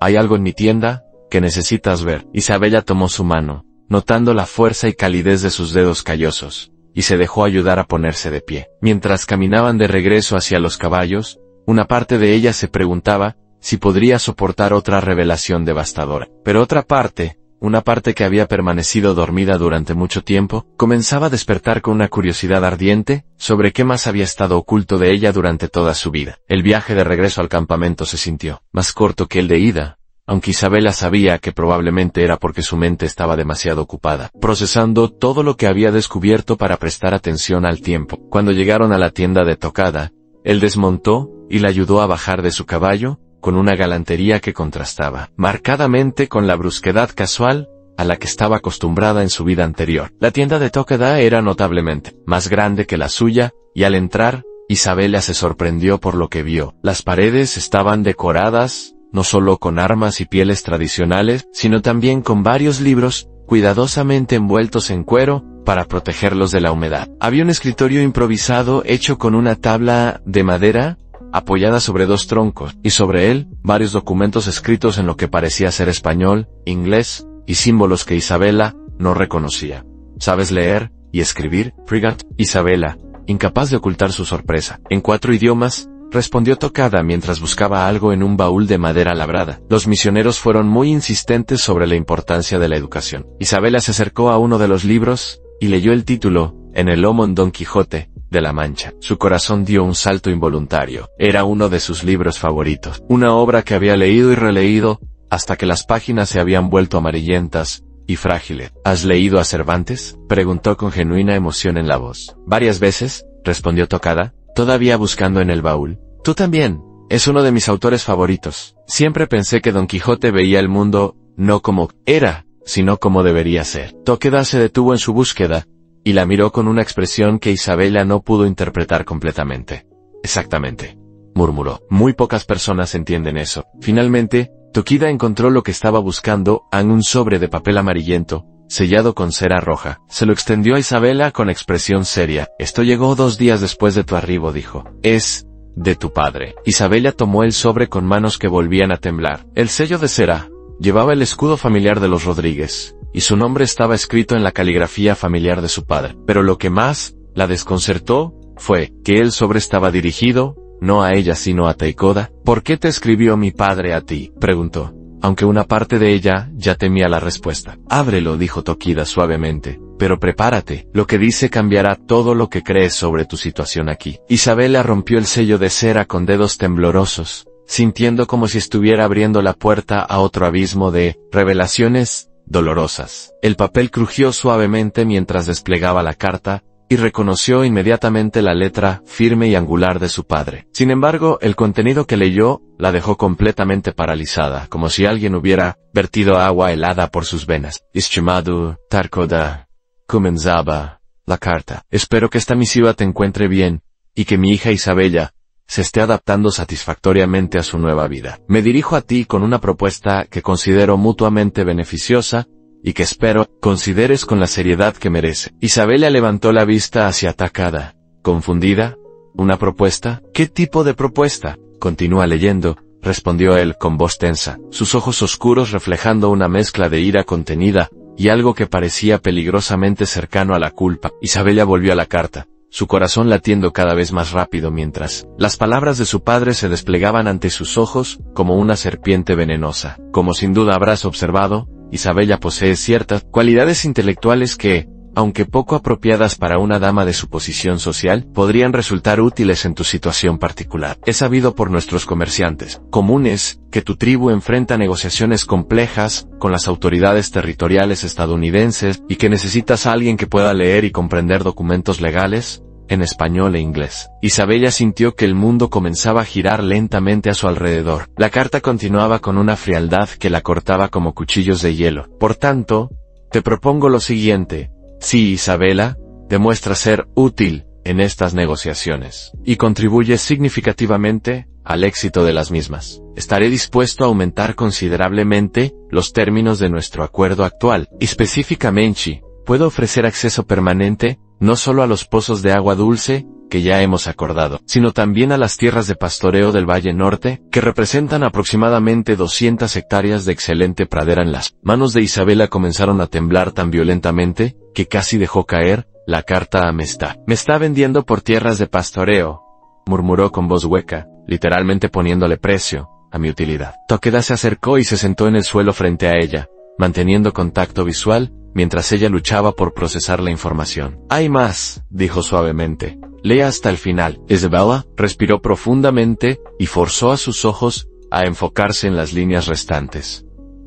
hay algo en mi tienda que necesitas ver. Isabela tomó su mano, notando la fuerza y calidez de sus dedos callosos, y se dejó ayudar a ponerse de pie. Mientras caminaban de regreso hacia los caballos, una parte de ella se preguntaba si podría soportar otra revelación devastadora. Pero otra parte, una parte que había permanecido dormida durante mucho tiempo, comenzaba a despertar con una curiosidad ardiente sobre qué más había estado oculto de ella durante toda su vida. El viaje de regreso al campamento se sintió más corto que el de ida, aunque Isabela sabía que probablemente era porque su mente estaba demasiado ocupada, procesando todo lo que había descubierto para prestar atención al tiempo. Cuando llegaron a la tienda de Takada, él desmontó y la ayudó a bajar de su caballo, con una galantería que contrastaba marcadamente con la brusquedad casual a la que estaba acostumbrada en su vida anterior. La tienda de Takada era notablemente más grande que la suya, y al entrar, Isabela se sorprendió por lo que vio. Las paredes estaban decoradas no solo con armas y pieles tradicionales, sino también con varios libros, cuidadosamente envueltos en cuero, para protegerlos de la humedad. Había un escritorio improvisado hecho con una tabla de madera, apoyada sobre 2 troncos, y sobre él, varios documentos escritos en lo que parecía ser español, inglés, y símbolos que Isabela no reconocía. ¿Sabes leer y escribir, Frigate? Isabela, incapaz de ocultar su sorpresa, en 4 idiomas, respondió Tokada mientras buscaba algo en un baúl de madera labrada. Los misioneros fueron muy insistentes sobre la importancia de la educación. Isabela se acercó a uno de los libros y leyó el título, En el lomo en Don Quijote de la Mancha. Su corazón dio un salto involuntario. Era uno de sus libros favoritos. Una obra que había leído y releído hasta que las páginas se habían vuelto amarillentas y frágiles. ¿Has leído a Cervantes?, preguntó con genuina emoción en la voz. Varias veces, respondió Tokada, todavía buscando en el baúl. Tú también. Es uno de mis autores favoritos. Siempre pensé que Don Quijote veía el mundo, no como era, sino como debería ser. Tokada se detuvo en su búsqueda, y la miró con una expresión que Isabela no pudo interpretar completamente. Exactamente, murmuró. Muy pocas personas entienden eso. Finalmente, Tokida encontró lo que estaba buscando en un sobre de papel amarillento, sellado con cera roja. Se lo extendió a Isabela con expresión seria. Esto llegó 2 días después de tu arribo, dijo. Es de tu padre. Isabela tomó el sobre con manos que volvían a temblar. El sello de cera llevaba el escudo familiar de los Rodríguez, y su nombre estaba escrito en la caligrafía familiar de su padre. Pero lo que más la desconcertó fue que el sobre estaba dirigido, no a ella sino a Taikoda. ¿Por qué te escribió mi padre a ti?, preguntó, aunque una parte de ella ya temía la respuesta. Ábrelo, dijo Tokida suavemente, pero prepárate, lo que dice cambiará todo lo que crees sobre tu situación aquí. Isabela rompió el sello de cera con dedos temblorosos, sintiendo como si estuviera abriendo la puerta a otro abismo de revelaciones dolorosas. El papel crujió suavemente mientras desplegaba la carta, y reconoció inmediatamente la letra firme y angular de su padre. Sin embargo, el contenido que leyó la dejó completamente paralizada, como si alguien hubiera vertido agua helada por sus venas. Estimado Taikoda, comenzaba la carta. Espero que esta misiva te encuentre bien, y que mi hija Isabela se esté adaptando satisfactoriamente a su nueva vida. Me dirijo a ti con una propuesta que considero mutuamente beneficiosa, y que espero consideres con la seriedad que merece. Isabela levantó la vista hacia Tokada, confundida. ¿Una propuesta? ¿Qué tipo de propuesta? Continúa leyendo, respondió él con voz tensa, sus ojos oscuros reflejando una mezcla de ira contenida, y algo que parecía peligrosamente cercano a la culpa. Isabela volvió a la carta, su corazón latiendo cada vez más rápido mientras las palabras de su padre se desplegaban ante sus ojos como una serpiente venenosa. Como sin duda habrás observado, Isabela posee ciertas cualidades intelectuales que, aunque poco apropiadas para una dama de su posición social, podrían resultar útiles en tu situación particular. Es sabido por nuestros comerciantes comunes que tu tribu enfrenta negociaciones complejas con las autoridades territoriales estadounidenses y que necesitas a alguien que pueda leer y comprender documentos legales en español e inglés. Isabela sintió que el mundo comenzaba a girar lentamente a su alrededor. La carta continuaba con una frialdad que la cortaba como cuchillos de hielo. Por tanto, te propongo lo siguiente. Si Isabela demuestra ser útil en estas negociaciones y contribuye significativamente al éxito de las mismas, estaré dispuesto a aumentar considerablemente los términos de nuestro acuerdo actual. Específicamente, puedo ofrecer acceso permanente, no solo a los pozos de agua dulce, que ya hemos acordado, sino también a las tierras de pastoreo del Valle Norte, que representan aproximadamente 200 hectáreas de excelente pradera. En las manos de Isabela comenzaron a temblar tan violentamente, que casi dejó caer la carta a Me está vendiendo por tierras de pastoreo, murmuró con voz hueca, literalmente poniéndole precio a mi utilidad. Tokada se acercó y se sentó en el suelo frente a ella, manteniendo contacto visual, mientras ella luchaba por procesar la información. Hay más, dijo suavemente. Lea hasta el final. Isabela respiró profundamente y forzó a sus ojos a enfocarse en las líneas restantes.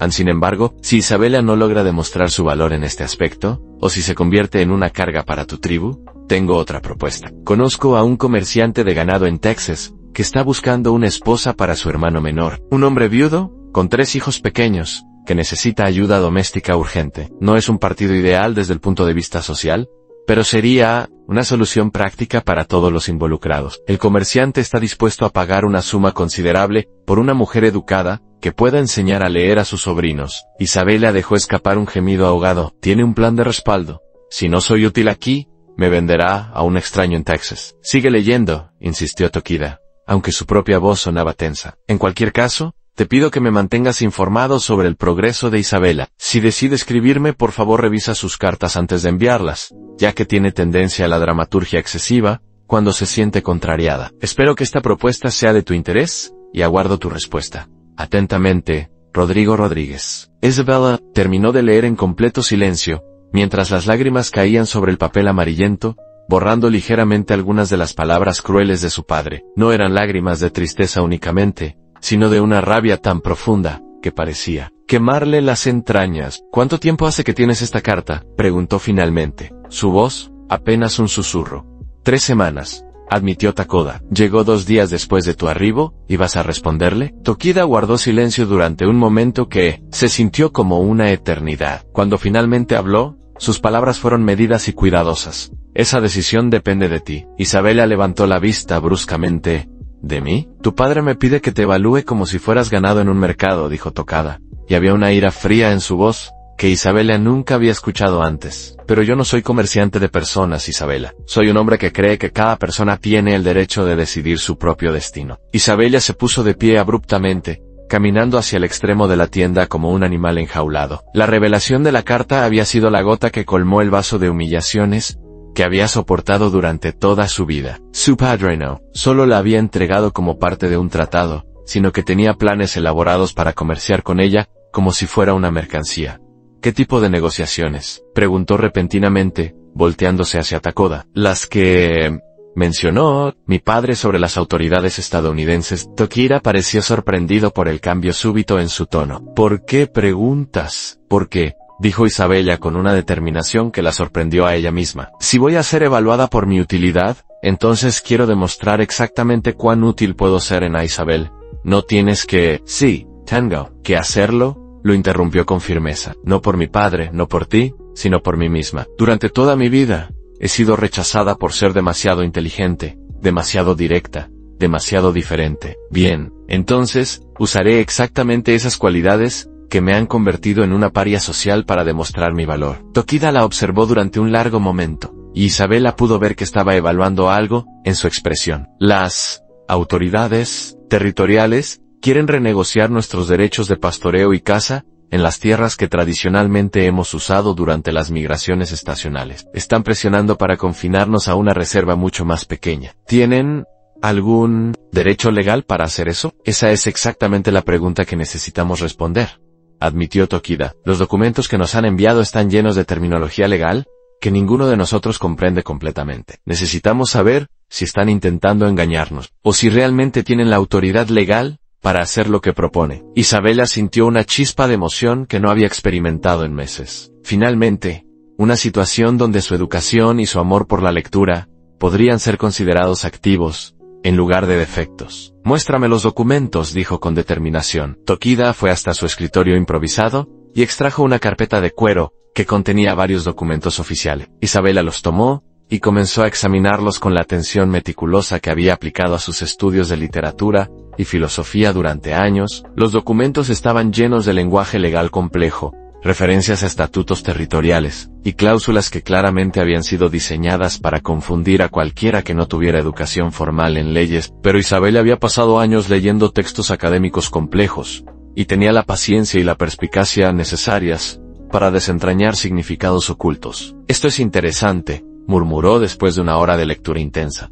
Sin embargo, si Isabela no logra demostrar su valor en este aspecto, o si se convierte en una carga para tu tribu, tengo otra propuesta. Conozco a un comerciante de ganado en Texas, que está buscando una esposa para su hermano menor. Un hombre viudo, con 3 hijos pequeños, que necesita ayuda doméstica urgente. No es un partido ideal desde el punto de vista social, pero sería una solución práctica para todos los involucrados. El comerciante está dispuesto a pagar una suma considerable por una mujer educada que pueda enseñar a leer a sus sobrinos. Isabela dejó escapar un gemido ahogado. Tiene un plan de respaldo. Si no soy útil aquí, me venderá a un extraño en Texas. Sigue leyendo, insistió Tokida, aunque su propia voz sonaba tensa. En cualquier caso, te pido que me mantengas informado sobre el progreso de Isabela. Si decide escribirme, por favor revisa sus cartas antes de enviarlas, ya que tiene tendencia a la dramaturgia excesiva, cuando se siente contrariada. Espero que esta propuesta sea de tu interés, y aguardo tu respuesta. Atentamente, Rodrigo Rodríguez. Isabella terminó de leer en completo silencio, mientras las lágrimas caían sobre el papel amarillento, borrando ligeramente algunas de las palabras crueles de su padre. No eran lágrimas de tristeza únicamente, sino de una rabia tan profunda, que parecía quemarle las entrañas. ¿Cuánto tiempo hace que tienes esta carta?, preguntó finalmente. Su voz, apenas un susurro. 3 semanas, admitió Takoda. Llegó 2 días después de tu arribo, ¿y vas a responderle? Tokida guardó silencio durante un momento que se sintió como una eternidad. Cuando finalmente habló, sus palabras fueron medidas y cuidadosas. Esa decisión depende de ti. Isabella levantó la vista bruscamente. ¿De mí? Tu padre me pide que te evalúe como si fueras ganado en un mercado, dijo Tokada, y había una ira fría en su voz, que Isabella nunca había escuchado antes. Pero yo no soy comerciante de personas, Isabella. Soy un hombre que cree que cada persona tiene el derecho de decidir su propio destino. Isabella se puso de pie abruptamente, caminando hacia el extremo de la tienda como un animal enjaulado. La revelación de la carta había sido la gota que colmó el vaso de humillaciones que había soportado durante toda su vida. Su padre no solo la había entregado como parte de un tratado, sino que tenía planes elaborados para comerciar con ella, como si fuera una mercancía. ¿Qué tipo de negociaciones?, preguntó repentinamente, volteándose hacia Takoda. Las que mencionó mi padre sobre las autoridades estadounidenses. Tokira pareció sorprendido por el cambio súbito en su tono. ¿Por qué preguntas? ¿Por qué?, dijo Isabella con una determinación que la sorprendió a ella misma. Si voy a ser evaluada por mi utilidad, entonces quiero demostrar exactamente cuán útil puedo ser en Isabel. No tienes que... Sí, tengo que hacerlo, lo interrumpió con firmeza. No por mi padre, no por ti, sino por mí misma. Durante toda mi vida, he sido rechazada por ser demasiado inteligente, demasiado directa, demasiado diferente. Bien, entonces, usaré exactamente esas cualidades que me han convertido en una paria social para demostrar mi valor. Tokida la observó durante un largo momento, y Isabella pudo ver que estaba evaluando algo en su expresión. Las autoridades territoriales quieren renegociar nuestros derechos de pastoreo y caza en las tierras que tradicionalmente hemos usado durante las migraciones estacionales. Están presionando para confinarnos a una reserva mucho más pequeña. ¿Tienen algún derecho legal para hacer eso? Esa es exactamente la pregunta que necesitamos responder, admitió Tokida. Los documentos que nos han enviado están llenos de terminología legal que ninguno de nosotros comprende completamente. Necesitamos saber si están intentando engañarnos, o si realmente tienen la autoridad legal para hacer lo que propone. Isabella sintió una chispa de emoción que no había experimentado en meses. Finalmente, una situación donde su educación y su amor por la lectura podrían ser considerados activos, en lugar de defectos. Muéstrame los documentos, dijo con determinación. Tokida fue hasta su escritorio improvisado, y extrajo una carpeta de cuero, que contenía varios documentos oficiales. Isabella los tomó, y comenzó a examinarlos con la atención meticulosa que había aplicado a sus estudios de literatura y filosofía durante años. Los documentos estaban llenos de lenguaje legal complejo, referencias a estatutos territoriales, y cláusulas que claramente habían sido diseñadas para confundir a cualquiera que no tuviera educación formal en leyes. Pero Isabella había pasado años leyendo textos académicos complejos, y tenía la paciencia y la perspicacia necesarias para desentrañar significados ocultos. Esto es interesante, murmuró después de una hora de lectura intensa.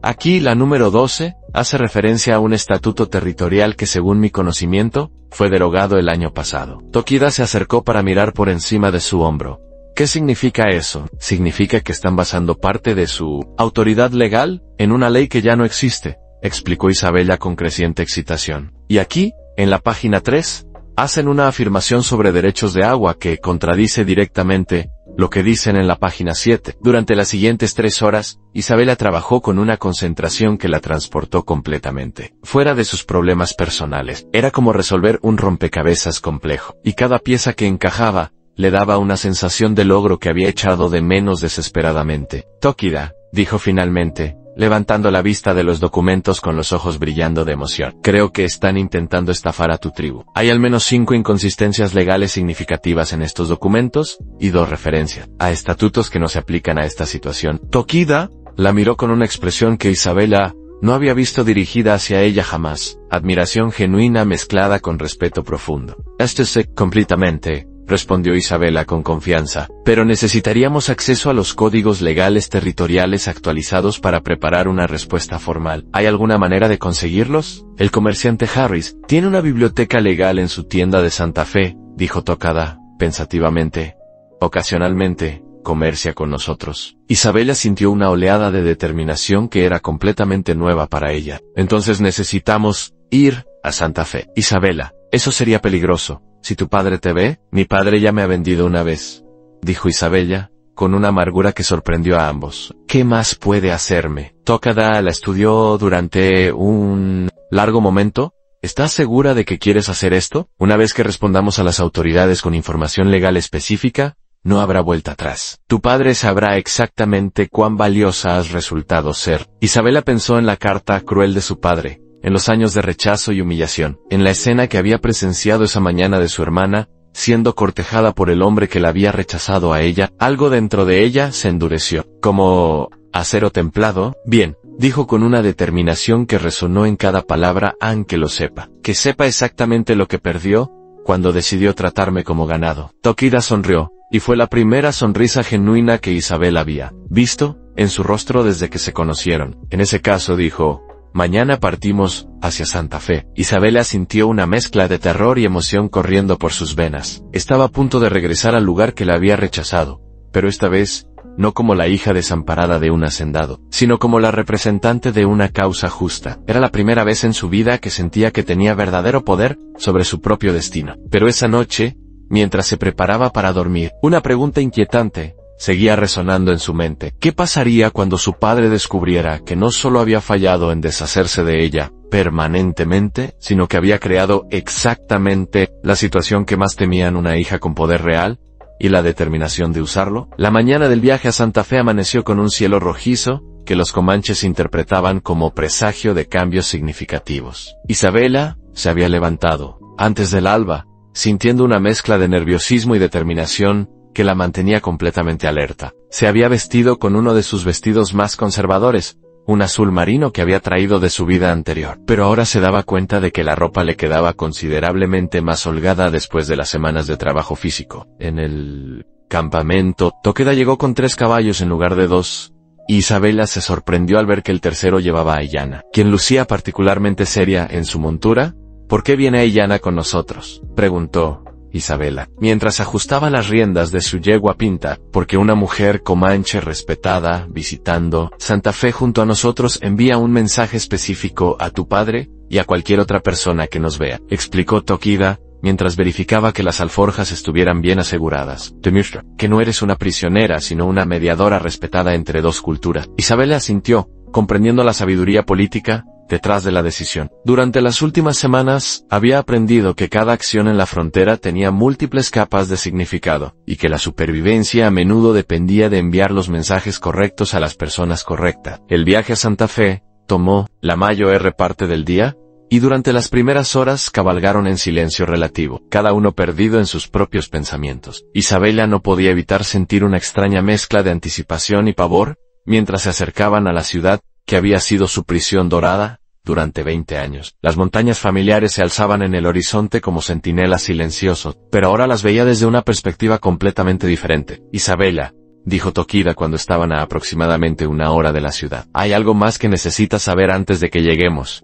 Aquí la número 12 hace referencia a un estatuto territorial que, según mi conocimiento, fue derogado el año pasado. Tokida se acercó para mirar por encima de su hombro. ¿Qué significa eso? Significa que están basando parte de su autoridad legal en una ley que ya no existe, explicó Isabella con creciente excitación. Y aquí, en la página 3, hacen una afirmación sobre derechos de agua que contradice directamente lo que dicen en la página 7. Durante las siguientes 3 horas, Isabella trabajó con una concentración que la transportó completamente fuera de sus problemas personales. Era como resolver un rompecabezas complejo, y cada pieza que encajaba le daba una sensación de logro que había echado de menos desesperadamente. Tokida, dijo finalmente, levantando la vista de los documentos con los ojos brillando de emoción. Creo que están intentando estafar a tu tribu. Hay al menos 5 inconsistencias legales significativas en estos documentos, y 2 referencias a estatutos que no se aplican a esta situación. Tokida la miró con una expresión que Isabella no había visto dirigida hacia ella jamás. Admiración genuina mezclada con respeto profundo. Esto es completamente, respondió Isabela con confianza, pero necesitaríamos acceso a los códigos legales territoriales actualizados para preparar una respuesta formal. ¿Hay alguna manera de conseguirlos? El comerciante Harris tiene una biblioteca legal en su tienda de Santa Fe, dijo Tokada, pensativamente. Ocasionalmente, comercia con nosotros. Isabela sintió una oleada de determinación que era completamente nueva para ella. Entonces necesitamos ir a Santa Fe. Isabela, eso sería peligroso. Si tu padre te ve, mi padre ya me ha vendido una vez, dijo Isabela, con una amargura que sorprendió a ambos. ¿Qué más puede hacerme? Tokada la estudió durante un largo momento. ¿Estás segura de que quieres hacer esto? Una vez que respondamos a las autoridades con información legal específica, no habrá vuelta atrás. Tu padre sabrá exactamente cuán valiosa has resultado ser. Isabela pensó en la carta cruel de su padre, en los años de rechazo y humillación, en la escena que había presenciado esa mañana de su hermana, siendo cortejada por el hombre que la había rechazado a ella. Algo dentro de ella se endureció. ¿Como acero templado? Bien, dijo con una determinación que resonó en cada palabra, aunque lo sepa. Que sepa exactamente lo que perdió, cuando decidió tratarme como ganado. Tokida sonrió, y fue la primera sonrisa genuina que Isabela había visto en su rostro desde que se conocieron. En ese caso dijo, mañana partimos hacia Santa Fe. Isabela sintió una mezcla de terror y emoción corriendo por sus venas. Estaba a punto de regresar al lugar que la había rechazado, pero esta vez, no como la hija desamparada de un hacendado, sino como la representante de una causa justa. Era la primera vez en su vida que sentía que tenía verdadero poder sobre su propio destino. Pero esa noche, mientras se preparaba para dormir, una pregunta inquietante seguía resonando en su mente. ¿Qué pasaría cuando su padre descubriera que no solo había fallado en deshacerse de ella permanentemente, sino que había creado exactamente la situación que más temían una hija con poder real, y la determinación de usarlo? La mañana del viaje a Santa Fe amaneció con un cielo rojizo, que los comanches interpretaban como presagio de cambios significativos. Isabela se había levantado, antes del alba, sintiendo una mezcla de nerviosismo y determinación que la mantenía completamente alerta. Se había vestido con uno de sus vestidos más conservadores, un azul marino que había traído de su vida anterior, pero ahora se daba cuenta de que la ropa le quedaba considerablemente más holgada después de las semanas de trabajo físico. En el campamento, Tokeda llegó con 3 caballos en lugar de 2, y Isabela se sorprendió al ver que el tercero llevaba a Aiyana, quien lucía particularmente seria en su montura. ¿Por qué viene Aiyana con nosotros?, preguntó Isabela, mientras ajustaba las riendas de su yegua Pinta. Porque una mujer comanche respetada, visitando Santa Fe junto a nosotros, envía un mensaje específico a tu padre y a cualquier otra persona que nos vea, explicó Tokida, mientras verificaba que las alforjas estuvieran bien aseguradas. Demuestra que no eres una prisionera, sino una mediadora respetada entre 2 culturas. Isabela asintió, comprendiendo la sabiduría política detrás de la decisión. Durante las últimas semanas, había aprendido que cada acción en la frontera tenía múltiples capas de significado, y que la supervivencia a menudo dependía de enviar los mensajes correctos a las personas correctas. El viaje a Santa Fe tomó la mayor parte del día, y durante las primeras horas cabalgaron en silencio relativo, cada uno perdido en sus propios pensamientos. Isabela no podía evitar sentir una extraña mezcla de anticipación y pavor, mientras se acercaban a la ciudad que había sido su prisión dorada durante 20 años. Las montañas familiares se alzaban en el horizonte como centinelas silenciosos, pero ahora las veía desde una perspectiva completamente diferente. Isabela, dijo Tokida cuando estaban a aproximadamente 1 hora de la ciudad. Hay algo más que necesitas saber antes de que lleguemos.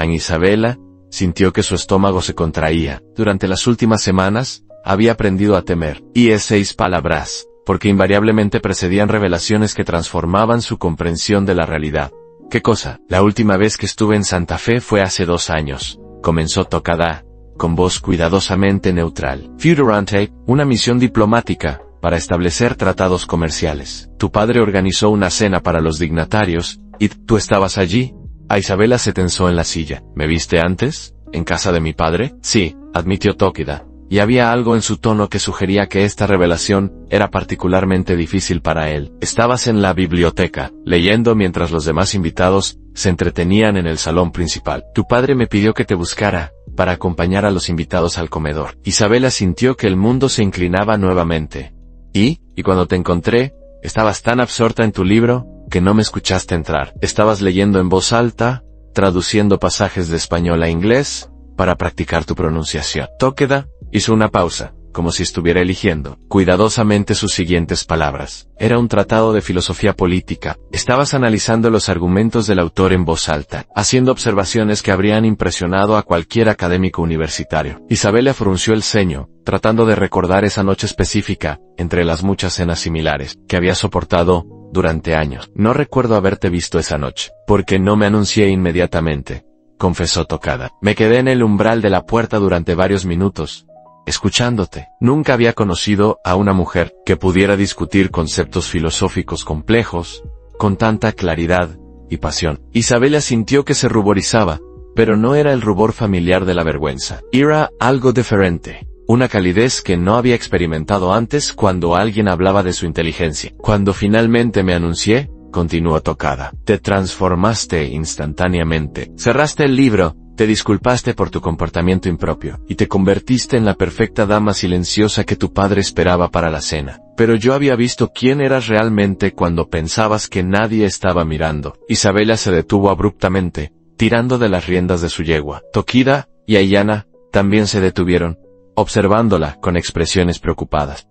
Isabela sintió que su estómago se contraía. Durante las últimas semanas, había aprendido a temer, y es 6 palabras, porque invariablemente precedían revelaciones que transformaban su comprensión de la realidad. ¿Qué cosa? La última vez que estuve en Santa Fe fue hace 2 años, comenzó Tokada, con voz cuidadosamente neutral. Fui durante una misión diplomática para establecer tratados comerciales. Tu padre organizó una cena para los dignatarios, y tú estabas allí. Isabela se tensó en la silla. ¿Me viste antes? ¿En casa de mi padre? Sí, admitió Tokida, y había algo en su tono que sugería que esta revelación era particularmente difícil para él. Estabas en la biblioteca, leyendo mientras los demás invitados se entretenían en el salón principal. Tu padre me pidió que te buscara para acompañar a los invitados al comedor. Isabela sintió que el mundo se inclinaba nuevamente. Y cuando te encontré, estabas tan absorta en tu libro que no me escuchaste entrar. Estabas leyendo en voz alta, traduciendo pasajes de español a inglés, para practicar tu pronunciación. Tokeda hizo una pausa, como si estuviera eligiendo cuidadosamente sus siguientes palabras. Era un tratado de filosofía política. Estabas analizando los argumentos del autor en voz alta, haciendo observaciones que habrían impresionado a cualquier académico universitario. Isabella frunció el ceño, tratando de recordar esa noche específica, entre las muchas cenas similares, que había soportado durante años. No recuerdo haberte visto esa noche, porque no me anuncié inmediatamente, confesó Tokada. Me quedé en el umbral de la puerta durante varios minutos, escuchándote. Nunca había conocido a una mujer que pudiera discutir conceptos filosóficos complejos, con tanta claridad y pasión. Isabella sintió que se ruborizaba, pero no era el rubor familiar de la vergüenza. Era algo diferente, una calidez que no había experimentado antes cuando alguien hablaba de su inteligencia. Cuando finalmente me anuncié, continuó Tokada, te transformaste instantáneamente. Cerraste el libro, te disculpaste por tu comportamiento impropio, y te convertiste en la perfecta dama silenciosa que tu padre esperaba para la cena. Pero yo había visto quién eras realmente cuando pensabas que nadie estaba mirando. Isabella se detuvo abruptamente, tirando de las riendas de su yegua. Tokida y Ayana también se detuvieron, observándola con expresiones preocupadas.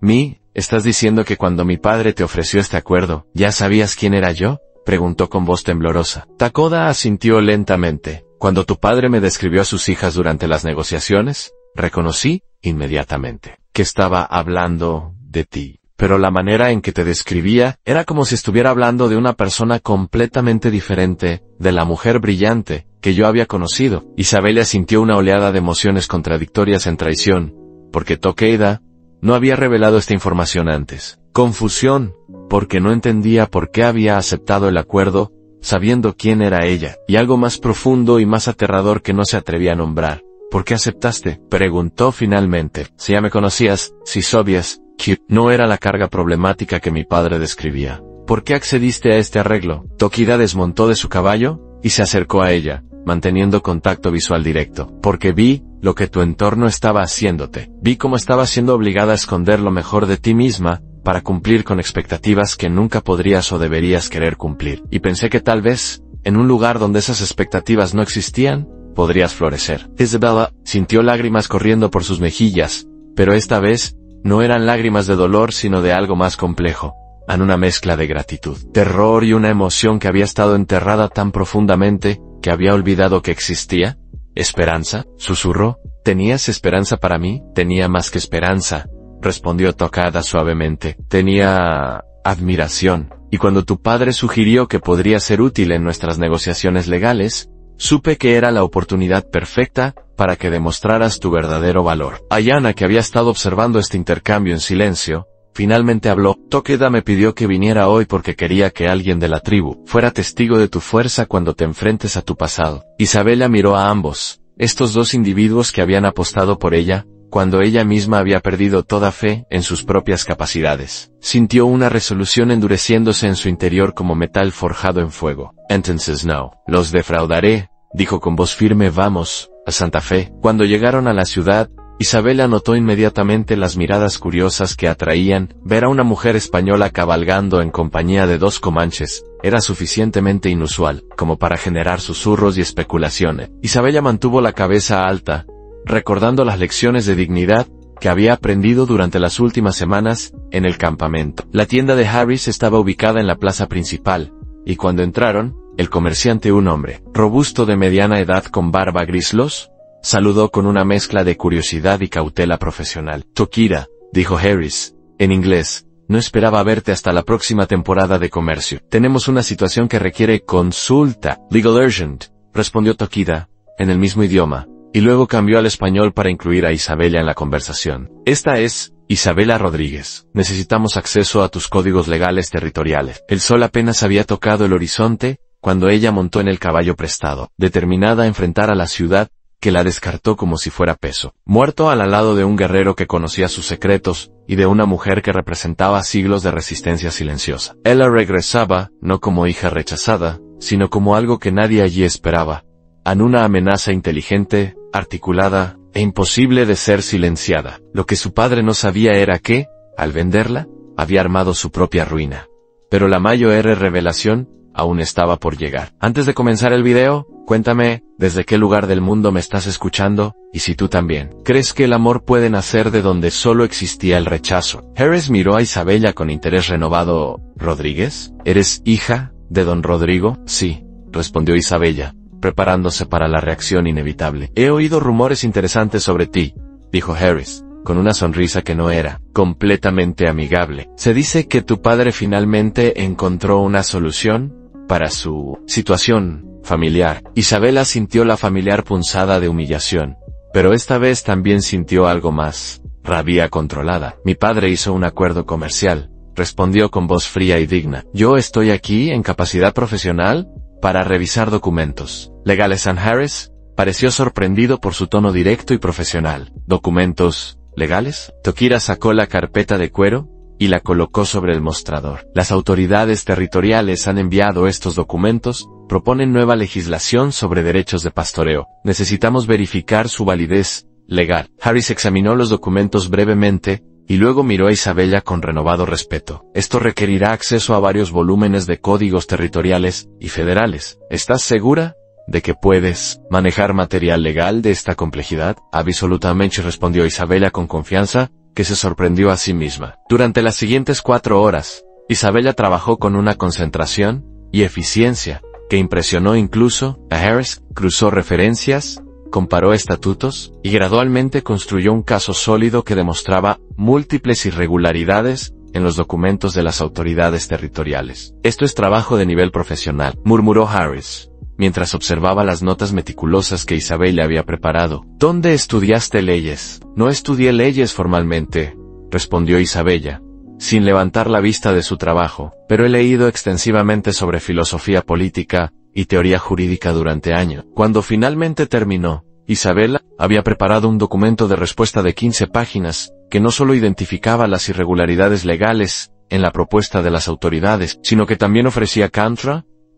¿Estás diciendo que cuando mi padre te ofreció este acuerdo, ya sabías quién era yo?, preguntó con voz temblorosa. Takoda asintió lentamente. Cuando tu padre me describió a sus hijas durante las negociaciones, reconocí inmediatamente que estaba hablando de ti. Pero la manera en que te describía era como si estuviera hablando de una persona completamente diferente de la mujer brillante que yo había conocido. Isabella sintió una oleada de emociones contradictorias en traición, porque Tokada no había revelado esta información antes. Confusión, porque no entendía por qué había aceptado el acuerdo, sabiendo quién era ella, y algo más profundo y más aterrador que no se atrevía a nombrar. ¿Por qué aceptaste?, preguntó finalmente. Si ya me conocías, si sabías que no era la carga problemática que mi padre describía, ¿por qué accediste a este arreglo? Tokida desmontó de su caballo y se acercó a ella, manteniendo contacto visual directo. Porque vi lo que tu entorno estaba haciéndote. Vi cómo estabas siendo obligada a esconder lo mejor de ti misma, para cumplir con expectativas que nunca podrías o deberías querer cumplir. Y pensé que tal vez, en un lugar donde esas expectativas no existían, podrías florecer. Isabella sintió lágrimas corriendo por sus mejillas, pero esta vez, no eran lágrimas de dolor sino de algo más complejo. En una mezcla de gratitud, terror y una emoción que había estado enterrada tan profundamente, que había olvidado que existía. ¿Esperanza?, susurró. ¿Tenías esperanza para mí? Tenía más que esperanza, respondió Tokada suavemente. Tenía admiración. Y cuando tu padre sugirió que podría ser útil en nuestras negociaciones legales, supe que era la oportunidad perfecta para que demostraras tu verdadero valor. Ayana, que había estado observando este intercambio en silencio, finalmente habló. Tokada me pidió que viniera hoy porque quería que alguien de la tribu fuera testigo de tu fuerza cuando te enfrentes a tu pasado. Isabella miró a ambos, estos dos individuos que habían apostado por ella, cuando ella misma había perdido toda fe en sus propias capacidades. Sintió una resolución endureciéndose en su interior como metal forjado en fuego. Entonces no, los defraudaré, dijo con voz firme. Vamos a Santa Fe. Cuando llegaron a la ciudad, Isabella notó inmediatamente las miradas curiosas que atraían. Ver a una mujer española cabalgando en compañía de dos comanches era suficientemente inusual como para generar susurros y especulaciones. Isabella mantuvo la cabeza alta, recordando las lecciones de dignidad que había aprendido durante las últimas semanas en el campamento. La tienda de Harris estaba ubicada en la plaza principal, y cuando entraron, el comerciante, un hombre robusto de mediana edad con barba gris, los saludó con una mezcla de curiosidad y cautela profesional. Tokida, dijo Harris, en inglés, no esperaba verte hasta la próxima temporada de comercio. Tenemos una situación que requiere consulta. Legal urgent, respondió Tokida, en el mismo idioma, y luego cambió al español para incluir a Isabella en la conversación. Esta es Isabella Rodríguez. Necesitamos acceso a tus códigos legales territoriales. El sol apenas había tocado el horizonte cuando ella montó en el caballo prestado, determinada a enfrentar a la ciudad, que la descartó como si fuera peso muerto, al lado de un guerrero que conocía sus secretos, y de una mujer que representaba siglos de resistencia silenciosa. Ella regresaba, no como hija rechazada, sino como algo que nadie allí esperaba, en una amenaza inteligente, articulada, e imposible de ser silenciada. Lo que su padre no sabía era que, al venderla, había armado su propia ruina. Pero la mayor revelación aún estaba por llegar. Antes de comenzar el video, cuéntame, ¿desde qué lugar del mundo me estás escuchando? Y si tú también crees que el amor puede nacer de donde solo existía el rechazo. Harris miró a Isabella con interés renovado. ¿Rodríguez? ¿Eres hija de don Rodrigo? Sí, respondió Isabella, preparándose para la reacción inevitable. He oído rumores interesantes sobre ti, dijo Harris, con una sonrisa que no era completamente amigable. Se dice que tu padre finalmente encontró una solución para su situación familiar. Isabella sintió la familiar punzada de humillación, pero esta vez también sintió algo más, rabia controlada. Mi padre hizo un acuerdo comercial, respondió con voz fría y digna. Yo estoy aquí en capacidad profesional para revisar documentos legales. Sam Harris pareció sorprendido por su tono directo y profesional. ¿Documentos legales? Tokira sacó la carpeta de cuero y la colocó sobre el mostrador. Las autoridades territoriales han enviado estos documentos, proponen nueva legislación sobre derechos de pastoreo. Necesitamos verificar su validez legal. Harris examinó los documentos brevemente, y luego miró a Isabella con renovado respeto. Esto requerirá acceso a varios volúmenes de códigos territoriales y federales. ¿Estás segura de que puedes manejar material legal de esta complejidad? Absolutamente, respondió Isabella con confianza, que se sorprendió a sí misma. Durante las siguientes 4 horas, Isabella trabajó con una concentración y eficiencia que impresionó incluso a Harris. Cruzó referencias, comparó estatutos, y gradualmente construyó un caso sólido que demostraba múltiples irregularidades en los documentos de las autoridades territoriales. Esto es trabajo de nivel profesional, murmuró Harris, mientras observaba las notas meticulosas que Isabella había preparado. ¿Dónde estudiaste leyes? No estudié leyes formalmente, respondió Isabella, sin levantar la vista de su trabajo, pero he leído extensivamente sobre filosofía política y teoría jurídica durante años. Cuando finalmente terminó, Isabella había preparado un documento de respuesta de 15 páginas, que no solo identificaba las irregularidades legales en la propuesta de las autoridades, sino que también ofrecía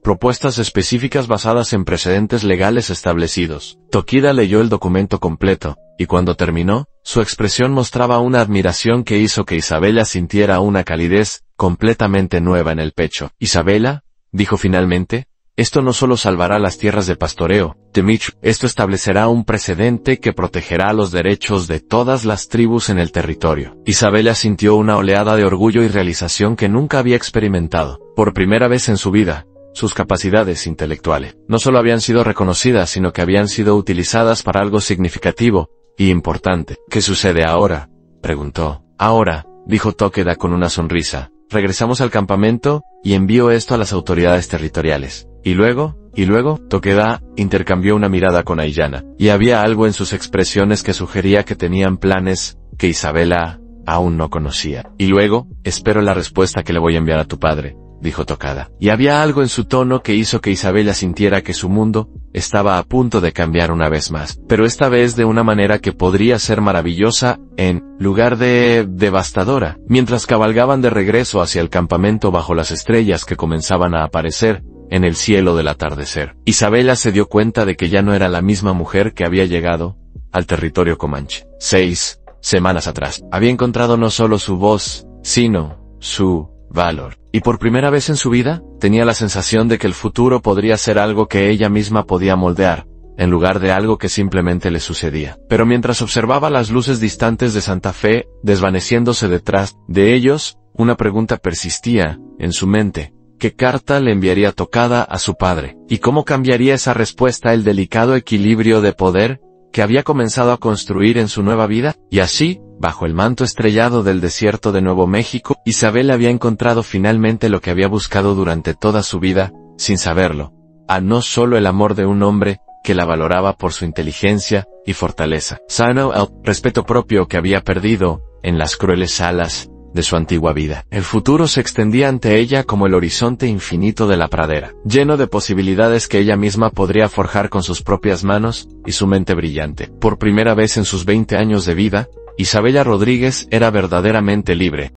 propuestas específicas basadas en precedentes legales establecidos. Tokira leyó el documento completo, y cuando terminó, su expresión mostraba una admiración que hizo que Isabella sintiera una calidez completamente nueva en el pecho. Isabella, dijo finalmente, esto no solo salvará las tierras de pastoreo, Dimitri, esto establecerá un precedente que protegerá los derechos de todas las tribus en el territorio. Isabella sintió una oleada de orgullo y realización que nunca había experimentado. Por primera vez en su vida, sus capacidades intelectuales no solo habían sido reconocidas, sino que habían sido utilizadas para algo significativo y importante. ¿Qué sucede ahora?, preguntó. Ahora, dijo Tokeda con una sonrisa, regresamos al campamento y envío esto a las autoridades territoriales. ¿Y luego? Tokeda intercambió una mirada con Aiyana, y había algo en sus expresiones que sugería que tenían planes que Isabella aún no conocía. Y luego, espero la respuesta que le voy a enviar a tu padre, dijo Tokada. Y había algo en su tono que hizo que Isabella sintiera que su mundo estaba a punto de cambiar una vez más, pero esta vez de una manera que podría ser maravillosa en lugar de devastadora. Mientras cabalgaban de regreso hacia el campamento bajo las estrellas que comenzaban a aparecer en el cielo del atardecer, Isabella se dio cuenta de que ya no era la misma mujer que había llegado al territorio comanche 6 semanas atrás. Había encontrado no solo su voz, sino su valor. Y por primera vez en su vida, tenía la sensación de que el futuro podría ser algo que ella misma podía moldear, en lugar de algo que simplemente le sucedía. Pero mientras observaba las luces distantes de Santa Fe, desvaneciéndose detrás de ellos, una pregunta persistía en su mente. ¿Qué carta le enviaría Tokada a su padre? ¿Y cómo cambiaría esa respuesta el delicado equilibrio de poder que había comenzado a construir en su nueva vida? Y así, bajo el manto estrellado del desierto de Nuevo México, Isabel había encontrado finalmente lo que había buscado durante toda su vida, sin saberlo. No solo el amor de un hombre que la valoraba por su inteligencia y fortaleza, sino el respeto propio que había perdido en las crueles alas de su antigua vida. El futuro se extendía ante ella como el horizonte infinito de la pradera, lleno de posibilidades que ella misma podría forjar con sus propias manos y su mente brillante. Por primera vez en sus 20 años de vida, Isabella Rodríguez era verdaderamente libre.